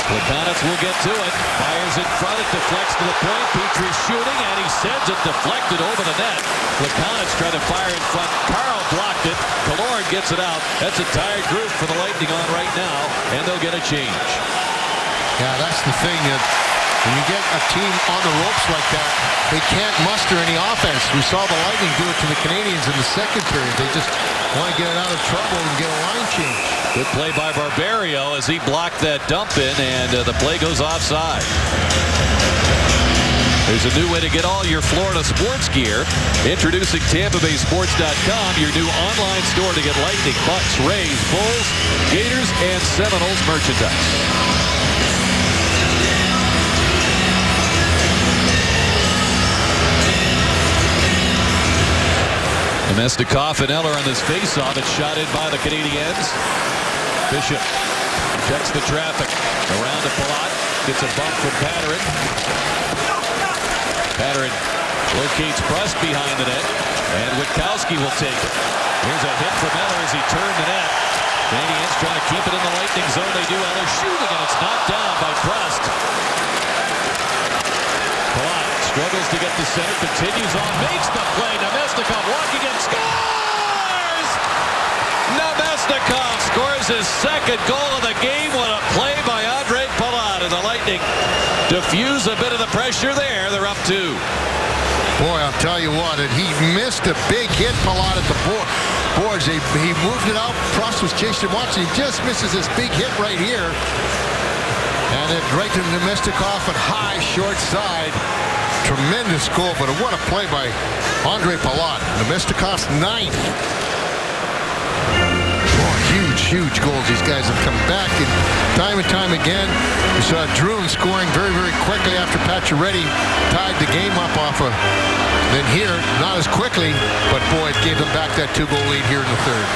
Plekanec will get to it. Fires in front. It deflects to the point. Petrie shooting, and he sends it deflected over the net. Plekanec trying to fire in front. Carl blocked it. Killorn gets it out. That's a tired group for the Lightning on right now, and they'll get a change. Yeah, that's the thing. When you get a team on the ropes like that, they can't muster any offense. We saw the Lightning do it to the Canadiens in the second period. They just want to get it out of trouble and get a line change. Good play by Barberio as he blocked that dump in, and the play goes offside. There's a new way to get all your Florida sports gear. Introducing TampaBaySports.com, your new online store to get Lightning, Bucks, Rays, Bulls, Gators, and Seminoles merchandise. Namestnikov and Eller on this faceoff. It's shot in by the Canadiens. Bishop checks the traffic. Around to Palat. Gets a bump from Patterin. Patterin locates Prust behind the net. And Witkowski will take it. Here's a hit from Eller as he turned the net. Canadiens trying to keep it in the Lightning zone. They do. Eller shooting, and it's knocked down by Prust. Palat struggles to get to center. Continues on. Makes the play. Namestnikov walking in. Scores! Namestnikov scores his second goal of the game. What a play by Ondrej Palat. And the Lightning diffuse a bit of the pressure there. They're up 2. Boy, I'll tell you what, and he missed a big hit, Palat, at the boards. He moved it out. Prust was chasing him, watching. He just misses this big hit right here. And it right to Namestnikov at high, short side. Tremendous goal, but what a play by Ondrej Palat. Namestnikov's 9th. Huge goals. These guys have come back and time again. We saw Druin scoring very, very quickly after Pacioretty tied the game up off of. Then here, not as quickly, but boy, it gave them back that 2-goal lead here in the third.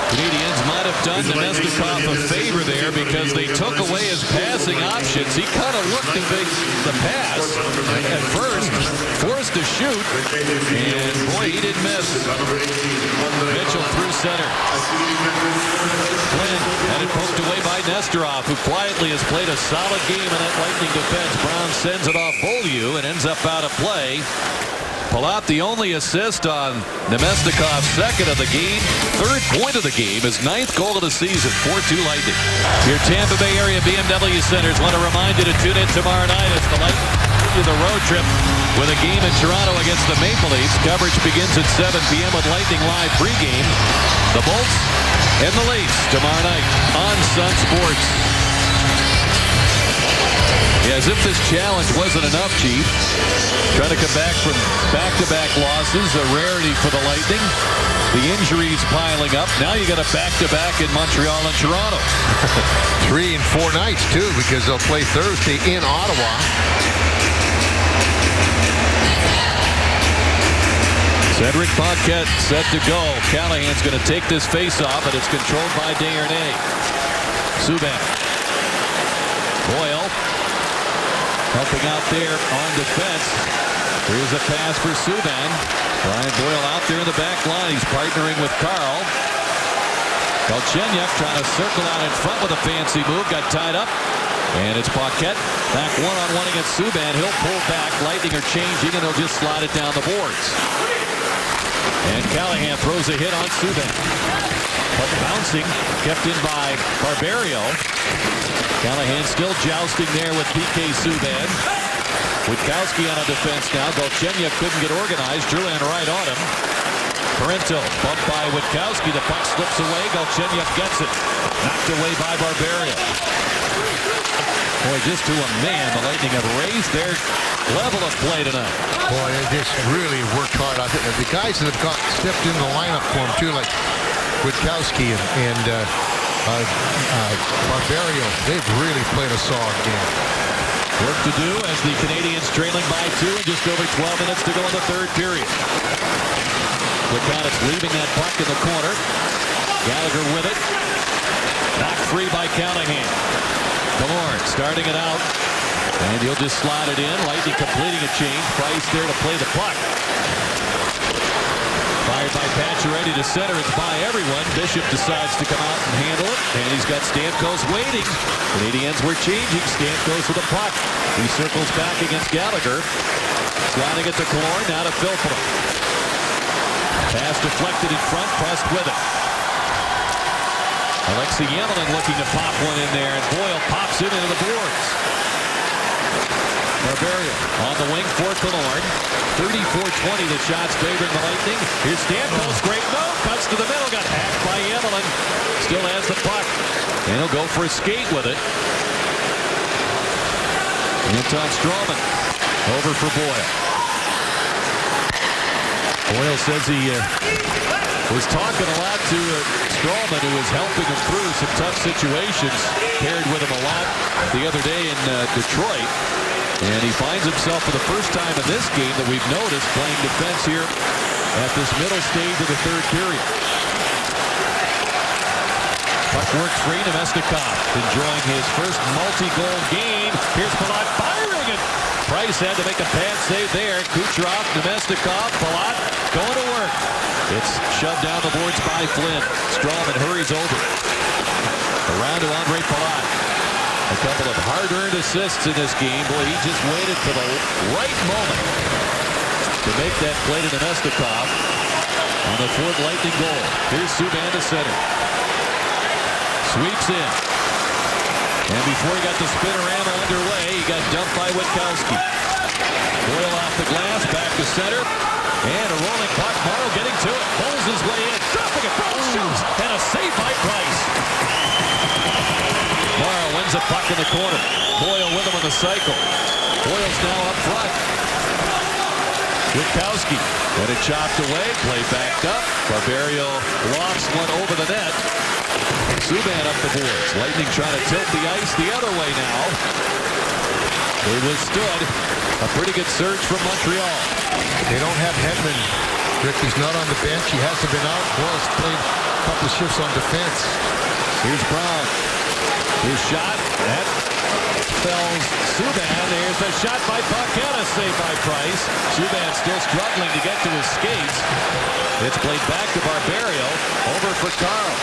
Canadiens might have done Namestnikov a favor there because they took away his passing options. He kind of looked to make the pass at first, forced to shoot, and boy, he didn't miss. Mitchell through center. Flynn had it poked away by Nesterov, who quietly has played a solid game in that Lightning defense. Brown sends it off Beaulieu and ends up out of play. Palat, the only assist on Nemestikov's second of the game. Third point of the game, his 9th goal of the season. 4-2 Lightning. Your Tampa Bay area BMW Centers want to remind you to tune in tomorrow night as the Lightning continue the road trip with a game in Toronto against the Maple Leafs. Coverage begins at 7 p.m. with Lightning Live pregame. The Bolts and the Leafs tomorrow night on Sun Sports. Yeah, as if this challenge wasn't enough, Chief. Trying to come back from back-to-back losses, a rarity for the Lightning. The injuries piling up. Now you got a back-to-back in Montreal and Toronto. 3 and 4 nights, too, because they'll play Thursday in Ottawa. Cedric Paquette set to go. Callahan's going to take this face-off, and it's controlled by Desharnais. Subban. Boyle. Helping out there on defense. Here's a pass for Subban. Brian Boyle out there in the back line. He's partnering with Carl. Galchenyuk trying to circle out in front with a fancy move. Got tied up. And it's Paquette. Back one-on-one against Subban. He'll pull back. Lightning are changing, and he'll just slide it down the boards. And Callahan throws a hit on Subban. But bouncing, kept in by Barberio. Callahan still jousting there with PK Subban. Witkowski on a defense now. Galchenyuk couldn't get organized. Drouin right on him. Parento bumped by Witkowski. The puck slips away. Galchenyuk gets it. Knocked away by Barberio. Boy, just to a man, the Lightning have raised their level of play tonight. Boy, they just really worked hard. I think the guys that have stepped in the lineup for him, too, like Witkowski and Barberio, they've really played a solid game. Work to do as the Canadians trailing by 2 and just over 12 minutes to go in the third period. Plekanec leaving that puck in the corner. Gallagher with it. Knocked free by Callahan. Killorn starting it out. And he'll just slide it in. Lightning completing a change. Price there to play the puck. Fired by Pacioretty to center. It's by everyone. Bishop decides to come out and handle it. And he's got Stamkos waiting. Canadians were changing. Stamkos with the puck. He circles back against Gallagher. Sliding it to Killorn. Now to Filppula. Pass deflected in front. Pressed with it. Alexei Yemlin looking to pop one in there. And Boyle pops it into the boards. Barberio on the wing for Killorn. 34-20 the shots favoring the Lightning. Here's Stamkos. Great move. Cuts to the middle. Got hacked by Yemlin. Still has the puck. And he'll go for a skate with it. Anton Strawman over for Boyle. Boyle says he was talking a lot to Strawman, who was helping him through some tough situations. Paired with him a lot the other day in Detroit. And he finds himself for the first time in this game that we've noticed playing defense here at this middle stage of the third period. Puck work free. Nemestikov enjoying his first multi-goal game. Here's Palat firing it. Price had to make a pad save there. Kucherov, Nemestikov, Palat going to work. It's shoved down the boards by Flynn. Strawman hurries over. Around to Andre Palat. A couple of hard-earned assists in this game. Boy, he just waited for the right moment to make that play to Nemestikov on the fourth Lightning goal. Here's Subban to center. Sweeps in. And before he got the spinorama underway, he got dumped by Witkowski. Boyle off the glass, back to center. And a rolling puck. Morrow getting to it. Pulls his way in. Dropping it. Shoots. And a save by Price. Morrow wins a puck in the corner. Boyle with him on the cycle. Boyle's now up front. Witkowski had it chopped away. Play backed up. Barberio lofts one over the net. Subban up the boards. Lightning trying to tilt the ice the other way now. They withstood a pretty good surge from Montreal. They don't have Hedman. Rick, he's not on the bench. He hasn't been out. Boyle's played a couple shifts on defense. Here's Brown. His shot. That fells Subban. There's a shot by Paquette. Saved by Price. Subban still struggling to get to his skates. It's played back to Barberio. Over for Carl.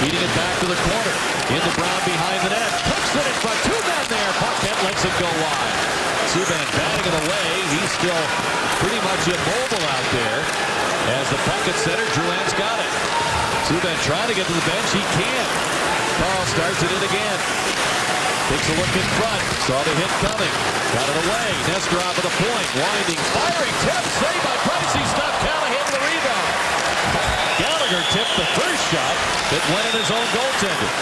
Feeding it back to the corner. Into Brown behind the net. Puts it in front. 2 men there. Paquette lets it go wide. Subban batting it away. He's still pretty much immobile out there. As the puck at center, Drouin's got it. Subban trying to get to the bench. He can't. Carl starts it in again. Takes a look in front. Saw the hit coming. Got it away. Nesterov at the point. Winding. Firing. Tip. Saved by Price. He stopped Callahan with the rebound. Gallagher tipped the first shot that went in his own goaltender.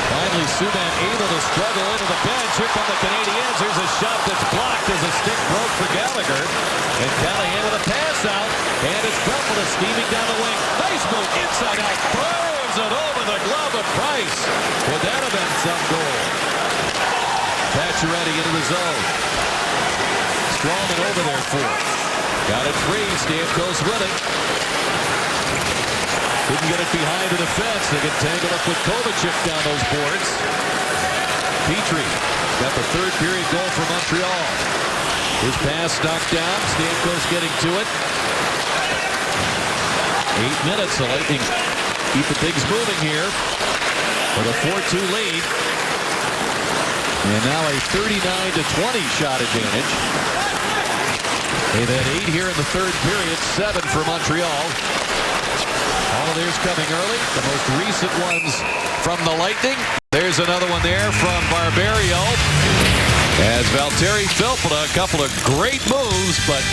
Finally, Subban able to struggle into the bench. Here come the Canadiens. There's a shot that's blocked as a stick broke for Gallagher. And Callahan with a pass out. And it's Buffalo steaming down the wing. Nice move inside out. Throws it over the glove of Price. Would that have been some goal? Pacioretty into the zone. Strawman over there for it. Got it free. Stamkos with it. Couldn't get it behind the defense. They get tangled up with Kovacic down those boards. Petrie got the third period goal for Montreal. His pass knocked down. Stamkos getting to it. 8 minutes. The Lightning keep the Bigs moving here with a 4-2 lead. And now a 39-20 shot advantage. They've had 8 here in the third period, 7 for Montreal. All of theirs coming early. The most recent ones from the Lightning. There's another one there from Barberio. As Valtteri Filppula, a couple of great moves, but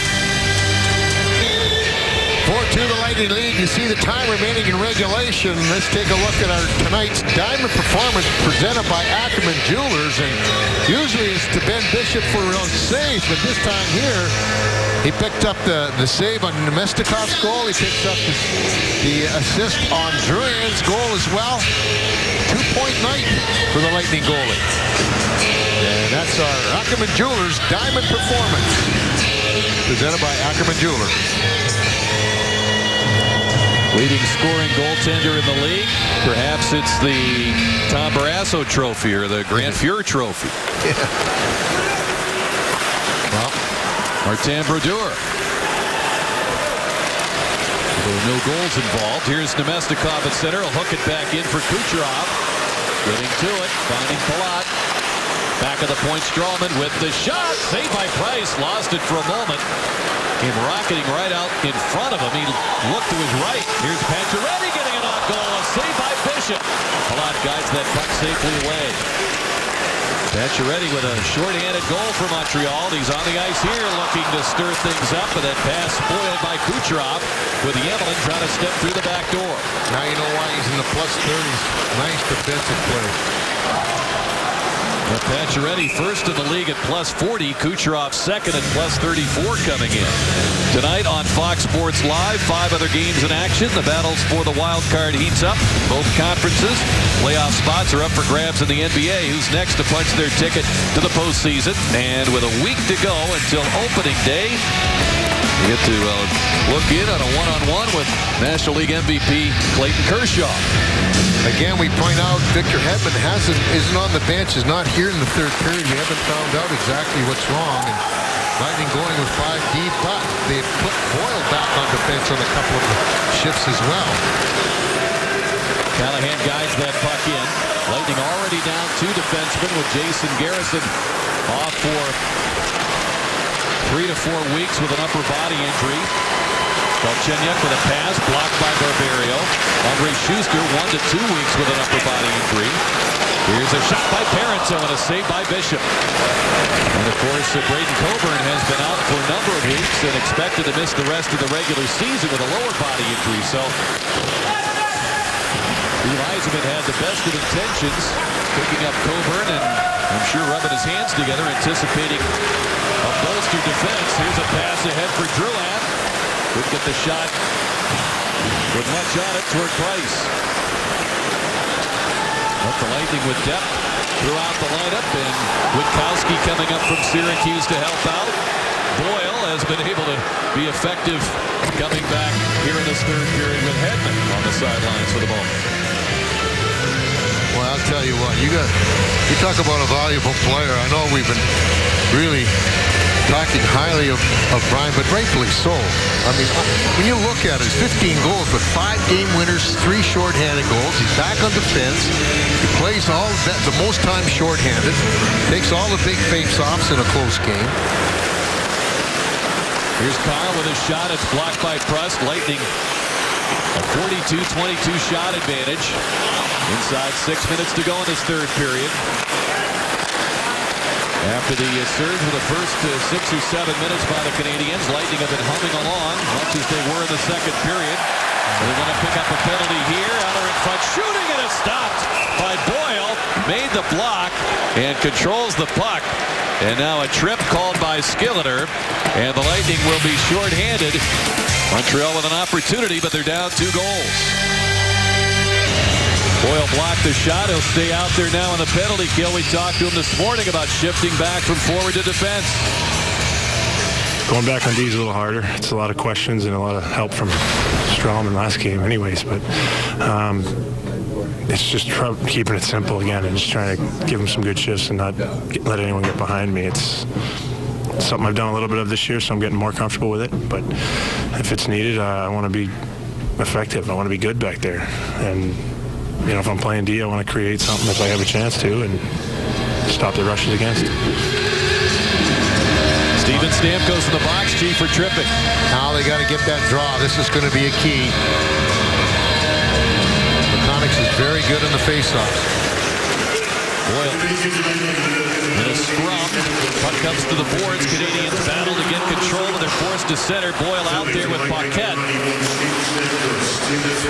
4-2 the Lightning lead. You see the time remaining in regulation. Let's take a look at our tonight's diamond performance presented by Ackerman Jewelers. And usually it's to Ben Bishop for saves, but this time here he picked up the save on Nemestikov's goal. He picks up the assist on Drouin's goal as well. 2-point night for the Lightning goalie. And that's our Ackerman Jewelers diamond performance presented by Ackerman Jewelers. Leading scoring goaltender in the league. Perhaps it's the Tom Barrasso Trophy or the Grant Fuhr Trophy. Yeah. Well, Martin Brodeur. There were no goals involved. Here's Nemestikov at center. He'll hook it back in for Kucherov. Getting to it. Finding Palat. Back of the point, Strawman with the shot. Saved by Price. Lost it for a moment. Came rocketing right out in front of him. He looked to his right. Here's Pacioretty getting an off goal. A save by Bishop. Palat guides that puck safely away. Pacioretty with a short-handed goal for Montreal. He's on the ice here looking to stir things up. And that pass spoiled by Kucherov with Yemelin trying to step through the back door. Now you know why he's in the plus 30s. Nice defensive play. Pacioretty first in the league at plus 40. Kucherov second at plus 34 coming in. Tonight on Fox Sports Live, 5 other games in action. The battles for the wild card heats up. Both conferences. Playoff spots are up for grabs in the NBA. Who's next to punch their ticket to the postseason? And with a week to go until opening day, we get to look in on a one-on-one with National League MVP Clayton Kershaw. Again, we point out Victor Hedman isn't on the bench, is not here in the third period. We haven't found out exactly what's wrong. And Lightning going with 5 deep, but they've put Boyle back on defense on a couple of shifts as well. Callahan guides that puck in. Lightning already down 2 defensemen with Jason Garrison off for 3 to 4 weeks with an upper body injury. Galchenyuk with a pass blocked by Barberio. Andre Schuster 1 to 2 weeks with an upper body injury. Here's a shot by Parenteau and a save by Bishop. And of course, Braden Coburn has been out for a number of weeks and expected to miss the rest of the regular season with a lower body injury. So Yzerman had the best of intentions, picking up Coburn and I'm sure rubbing his hands together, anticipating a bolstered defense. Here's a pass ahead for Drouin. Couldn't get the shot with much on it toward Price. But the Lightning with depth throughout the lineup, and Witkowski coming up from Syracuse to help out. Boyle has been able to be effective coming back here in this third period with Hedman on the sidelines for the moment. Well, I'll tell you what, you talk about a valuable player. I know we've been really talking highly of Brian, but rightfully so. I mean, when you look at it, 15 goals, but 5 game winners, 3 shorthanded goals. He's back on defense. He plays the most time shorthanded. Takes all the big face-offs in a close game. Here's Carl with a shot. It's blocked by Prust. Lightning a 42-22 shot advantage. Inside 6 minutes to go in this third period. After the surge for the first 6 or 7 minutes by the Canadiens, Lightning have been humming along much as they were in the second period. They're going to pick up a penalty here. Eller in front, shooting, and it's stopped by Boyle. Made the block and controls the puck. And now a trip called by Skilleter, and the Lightning will be shorthanded. Montreal with an opportunity, but they're down 2 goals. Boyle blocked the shot. He'll stay out there now on the penalty kill. We talked to him this morning about shifting back from forward to defense. Going back on D is a little harder. It's a lot of questions and a lot of help from Stralman last game anyways, but it's just keeping it simple again and just trying to give him some good shifts and not let anyone get behind me. It's something I've done a little bit of this year, so I'm getting more comfortable with it. But if it's needed, I want to be effective. I want to be good back there. And you know, if I'm playing D, I want to create something if I have a chance to and stop the rushes against. Steven Stamkos in the box, G for tripping. Now they got to get that draw. This is going to be a key. McConnix is very good in the faceoffs. Boyle in a scrum. Puck comes to the boards. Canadiens battle to get control, but they're forced to center. Boyle out there with Paquette.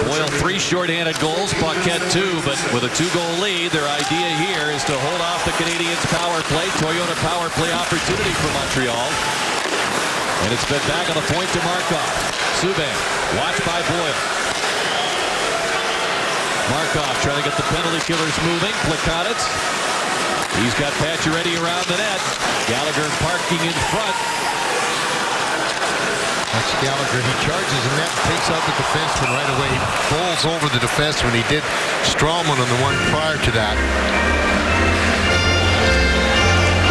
Boyle 3 shorthanded goals, Paquette 2, but with a 2-goal lead, their idea here is to hold off the Canadiens' power play. Toyota power play opportunity for Montreal. And it's been back on the point to Markov. Subban, watched by Boyle. Markov trying to get the penalty killers moving. Plekanec. He's got Pacioretty around the net. Gallagher parking in front. That's Gallagher. He charges the net and takes out the defenseman right away. He bowls over the defenseman. He did Stralman on the one prior to that.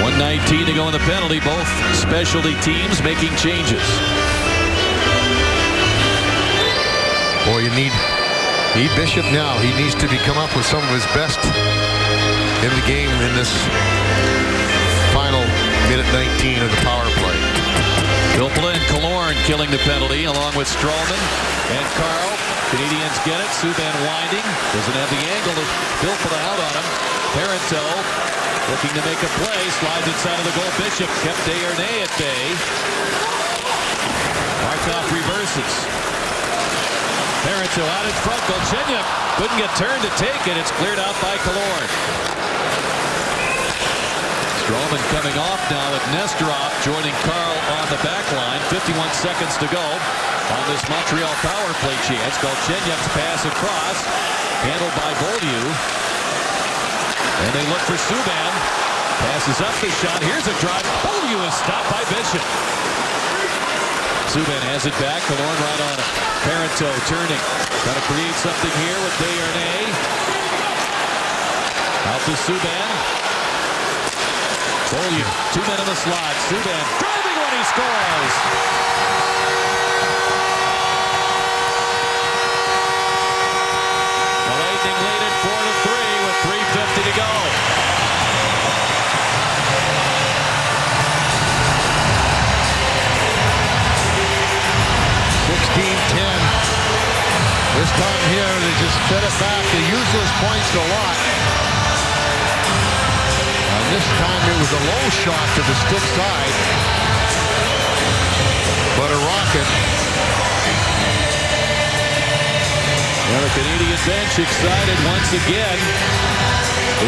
1:19 to go in the penalty. Both specialty teams making changes. Boy, you need Bishop now. He needs to come up with some of his best in the game in this final minute 19 of the power play. Filppula and Killorn killing the penalty along with Stralman and Carl. Canadiens get it. Subban winding. Doesn't have the angle to Filppula out on him. Parenteau looking to make a play. Slides inside of the goal. Bishop kept Desharnais at bay. Markov reverses. Parenteau out in front. Galchenyuk couldn't get turned to take it. It's cleared out by Killorn. Stralman coming off now with Nesterov joining Carl on the back line. 51 seconds to go on this Montreal power play chance. Galchenyuk's pass across, handled by Beaulieu. And they look for Subban. Passes up the shot. Here's a drive. Beaulieu is stopped by Bishop. Subban has it back. Killorn right on it. Parenteau turning. Trying to create something here with Desharnais. Out to Subban. Beaulieu, 2 men in the slot. Subban driving when he scores. The Lightning lead it 4-3 with 3:50 to go. This time here, they just fed it back. They use those points a lot. And this time it was a low shot to the stick side. But a rocket. Well, the Canadian bench excited once again.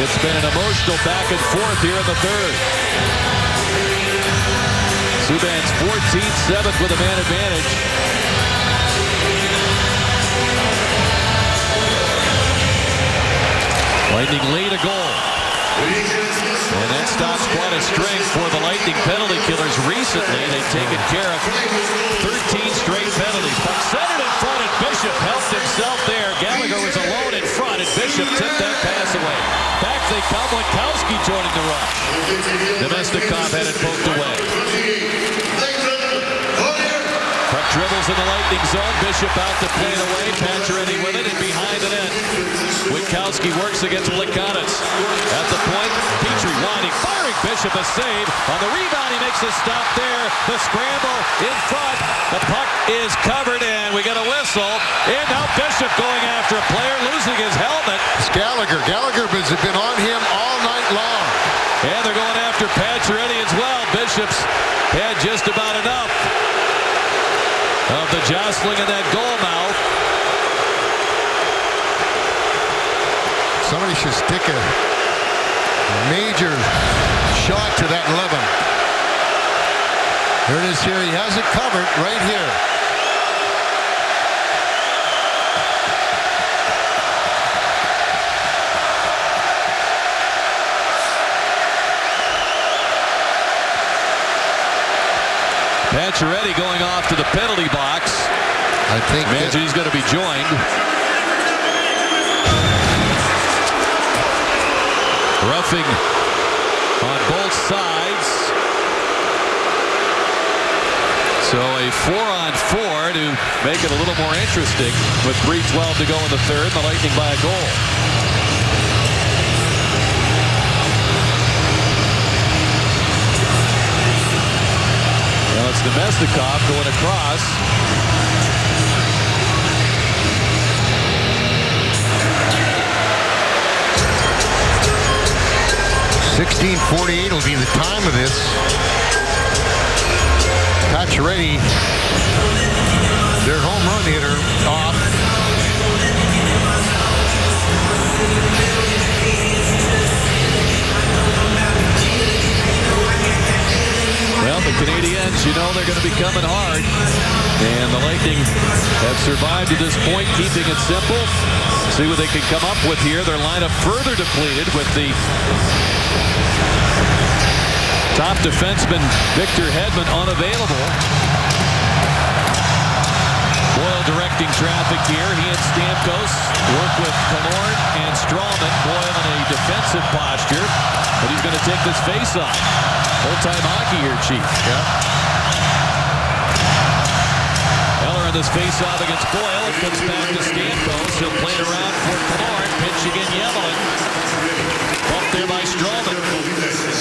It's been an emotional back and forth here in the third. Subban's 14th, 7th with a man advantage. Lightning lead a goal. And that stops quite a string for the Lightning penalty killers recently. They've taken care of 13 straight penalties. Puck centered in front, and Bishop helped himself there. Gallagher was alone in front, and Bishop tipped that pass away. Back the they come. Witkowski joining the rush. Nemestikov had it poked away. Puck dribbles in the Lightning zone. Bishop out to play it away. Pacioretty with it and behind the net. Witkowski works against Plekanec. At the point, Petrie winding, firing. Bishop a save. On the rebound, he makes a stop there. The scramble in front. The puck is covered, and we get a whistle. And now Bishop going after a player, losing his helmet. It's Gallagher. Gallagher has been on him all night long. And they're going after Pacioretty as well. Bishop's had just about enough of the jostling in that goal mouth. Somebody should stick a major shot to that 11. Here it is here. He has it covered right here. Pacioretty going off to the penalty box. I think imagine he's going to be joined. Roughing on both sides. So a 4-on-4 to make it a little more interesting with 3:12 to go in the third. The Lightning by a goal. Now it's Nemestikov going across. 16:48 will be the time of this. Pacioretty, their home run hitter, off. Well, the Canadiens, you know they're going to be coming hard. And the Lightning have survived to this point, keeping it simple. See what they can come up with here. Their lineup further depleted with the top defenseman Victor Hedman unavailable. Boyle directing traffic here. He and Stamkos work with Killorn and Strawman. Boyle in a defensive posture, but he's going to take this face-off. Old-time hockey here, Chief. Yeah. Eller in this face-off against Boyle. It comes back to Stamkos. He'll play it around for Killorn. Pitch again, Yellow. Up there by Strawman.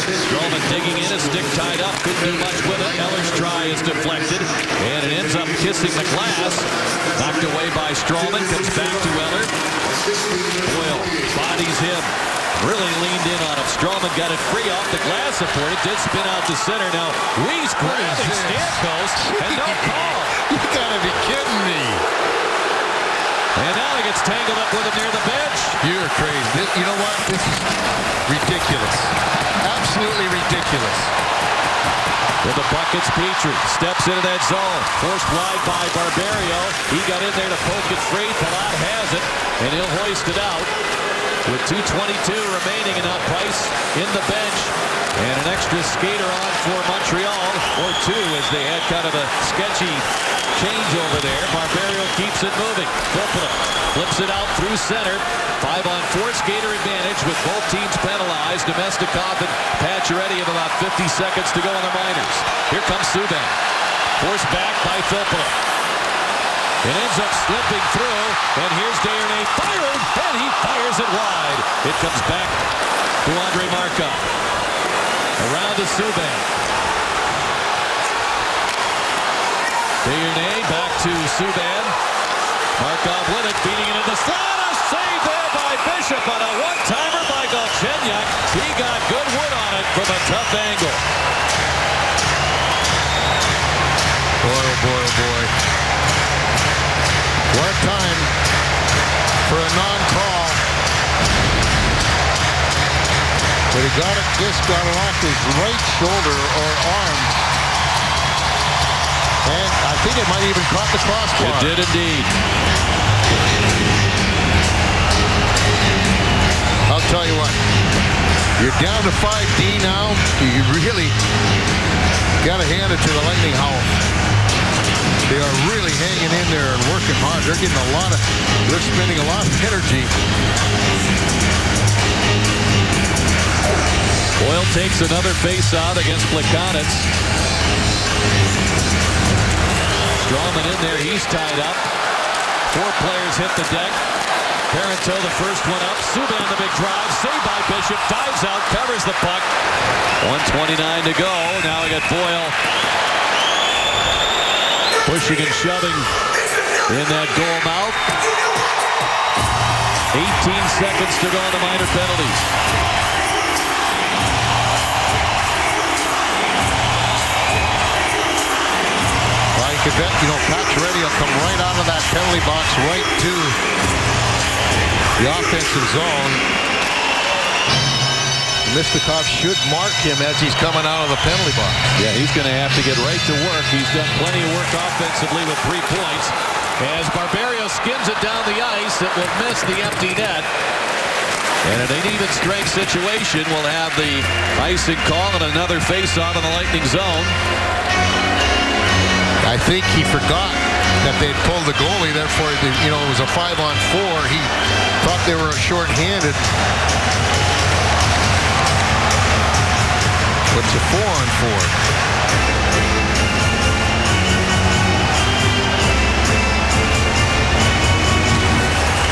Strawman digging in, his stick tied up. Couldn't do much with it. Eller's try is deflected, and it ends up kissing the glass. Knocked away by Strawman. Comes back to Eller. Boyle bodies him. Really leaned in on him. Strawman got it free off the glass support. It did spin out to center. Now Reese grabbing Stamkos, and no call. You gotta be kidding me. And now he gets tangled up with him near the bench. You're crazy. You know what? This is ridiculous. Absolutely ridiculous. With the buckets, Petrie steps into that zone. Forced wide by Barberio. He got in there to poke it free. Palat has it, and he'll hoist it out. With 2:22 remaining, and now Price in the bench. And an extra skater on for Montreal, or two, as they had kind of a sketchy change over there. Barberio keeps it moving. Filppula flips it out through center. 5-on-4 skater advantage with both teams penalized. Nemestikov and Pacioretty have about 50 seconds to go in the minors. Here comes Subban. Forced back by Filppula. It ends up slipping through, and here's Desharnais firing, and he fires it wide. It comes back to Andrei Markov. Around to Subban. Desharnais back to Subban. Markov with it, feeding it in the slot. A save there by Bishop on a one-timer by Galchenyuk. He got good wood on it from a tough angle. Boy, oh boy, oh boy. What a time for a non-call. But he got it, just got it off his right shoulder or arm. And I think it might even caught the crossbar. It did indeed. I'll tell you what. You're down to 5D now. You really got to hand it to the Lightning Howl. They are really hanging in there and working hard. They're getting they're spending a lot of energy. Boyle takes another face-off against Plekanec. Strawman in there. He's tied up. 4 players hit the deck. Parenteau the first one up. Subban the big drive. Saved by Bishop. Dives out. Covers the puck. 1:29 to go. Now we got Boyle pushing and shoving in that goal mouth. 18 seconds to go on the minor penalties. Well, you could bet, Pacioretty will come right out of that penalty box right to the offensive zone. Mistikov should mark him as he's coming out of the penalty box. Yeah, he's going to have to get right to work. He's done plenty of work offensively with 3 points. As Barberio skins it down the ice, it will miss the empty net. And in an even strength situation, we'll have the icing call and another face-off in the Lightning zone. I think he forgot that they'd pulled the goalie. Therefore, it was a 5-on-4. He thought they were short-handed. What's a 4-on-4?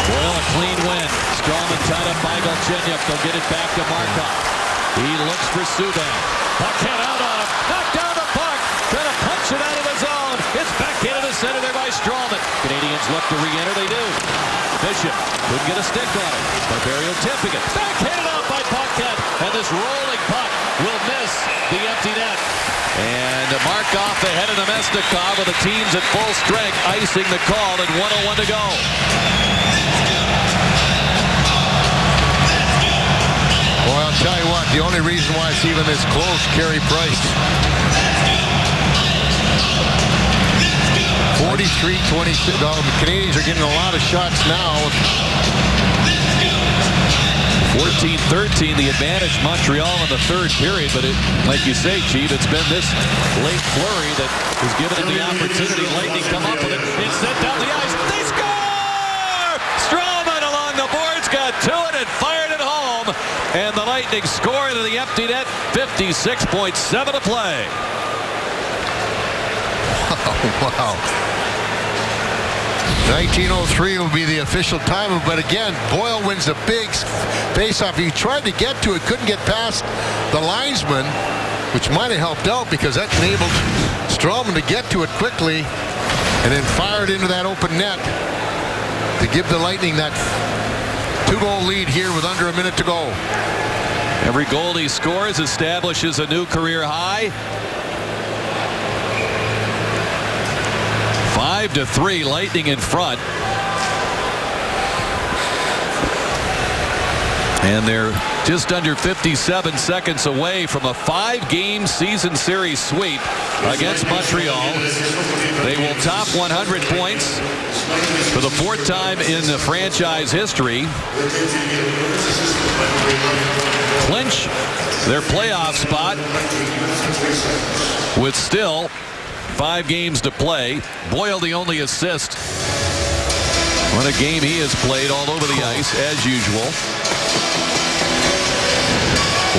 Boyle, a clean win. Strawman tied up by Galchenyuk. They'll get it back to Markov. He looks for Subban. Puck head out on him. Knocked down the puck. Trying to punch it out of the zone. It's back into the center there by Strawman. Canadians look to re-enter. They do. Bishop couldn't get a stick on it. Barberio tipping it. Backhanded out by Paquette. And this rolling puck will miss the empty net. And Markov ahead of Namestnikov with the teams at full strength, icing the call and 1:01 to go. Well, I'll tell you what, the only reason why it's even this close, Carey Price. 43-26. The Canadians are getting a lot of shots now. 14-13, the advantage Montreal in the third period, but like you say, Chief, it's been this late flurry that has given them the opportunity. Lightning come up with it. It's sent down the ice. They score! Strawman along the boards got to it and fired it home. And the Lightning score into the empty net. 56.7 to play. Wow. 19:03 will be the official time, but again, Boyle wins the big face-off. He tried to get to it, couldn't get past the linesman, which might have helped out because that enabled Strawman to get to it quickly and then fired into that open net to give the Lightning that 2-goal lead here with under a minute to go. Every goal he scores establishes a new career high. 5-3, Lightning in front. And they're just under 57 seconds away from a 5-game season series sweep against Montreal. They will top 100 points for the 4th time in the franchise history. Clinch their playoff spot with still 5 games to play. Boyle the only assist on a game he has played all over the ice as usual.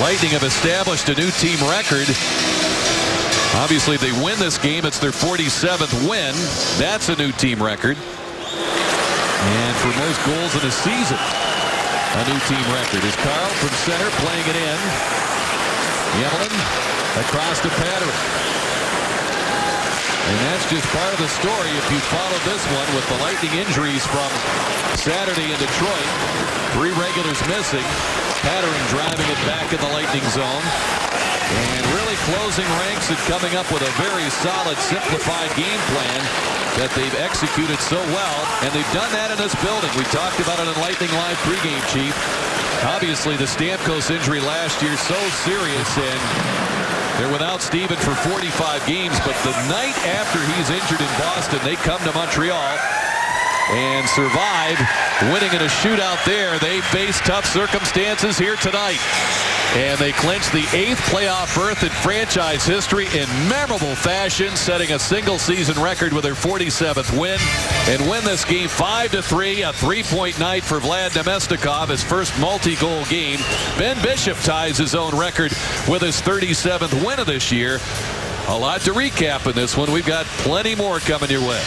Lightning have established a new team record. Obviously, if they win this game, it's their 47th win. That's a new team record. And for most goals in a season, a new team record. Is Carl from center playing it in. Yemlin across to Patrick. And that's just part of the story if you follow this one with the Lightning injuries from Saturday in Detroit. 3 regulars missing. Pattering driving it back in the Lightning zone. And really closing ranks and coming up with a very solid, simplified game plan that they've executed so well. And they've done that in this building. We talked about it in Lightning Live pregame, Chief. Obviously, the Stamkos injury last year so serious, and they're without Steven for 45 games, but the night after he's injured in Boston, they come to Montreal and survive, winning in a shootout there. They face tough circumstances here tonight. And they clinch the 8th playoff berth in franchise history in memorable fashion, setting a single-season record with their 47th win, and win this game 5-3, a 3-point night for Vlad Namestnikov, his first multi-goal game. Ben Bishop ties his own record with his 37th win of this year. A lot to recap in this one. We've got plenty more coming your way.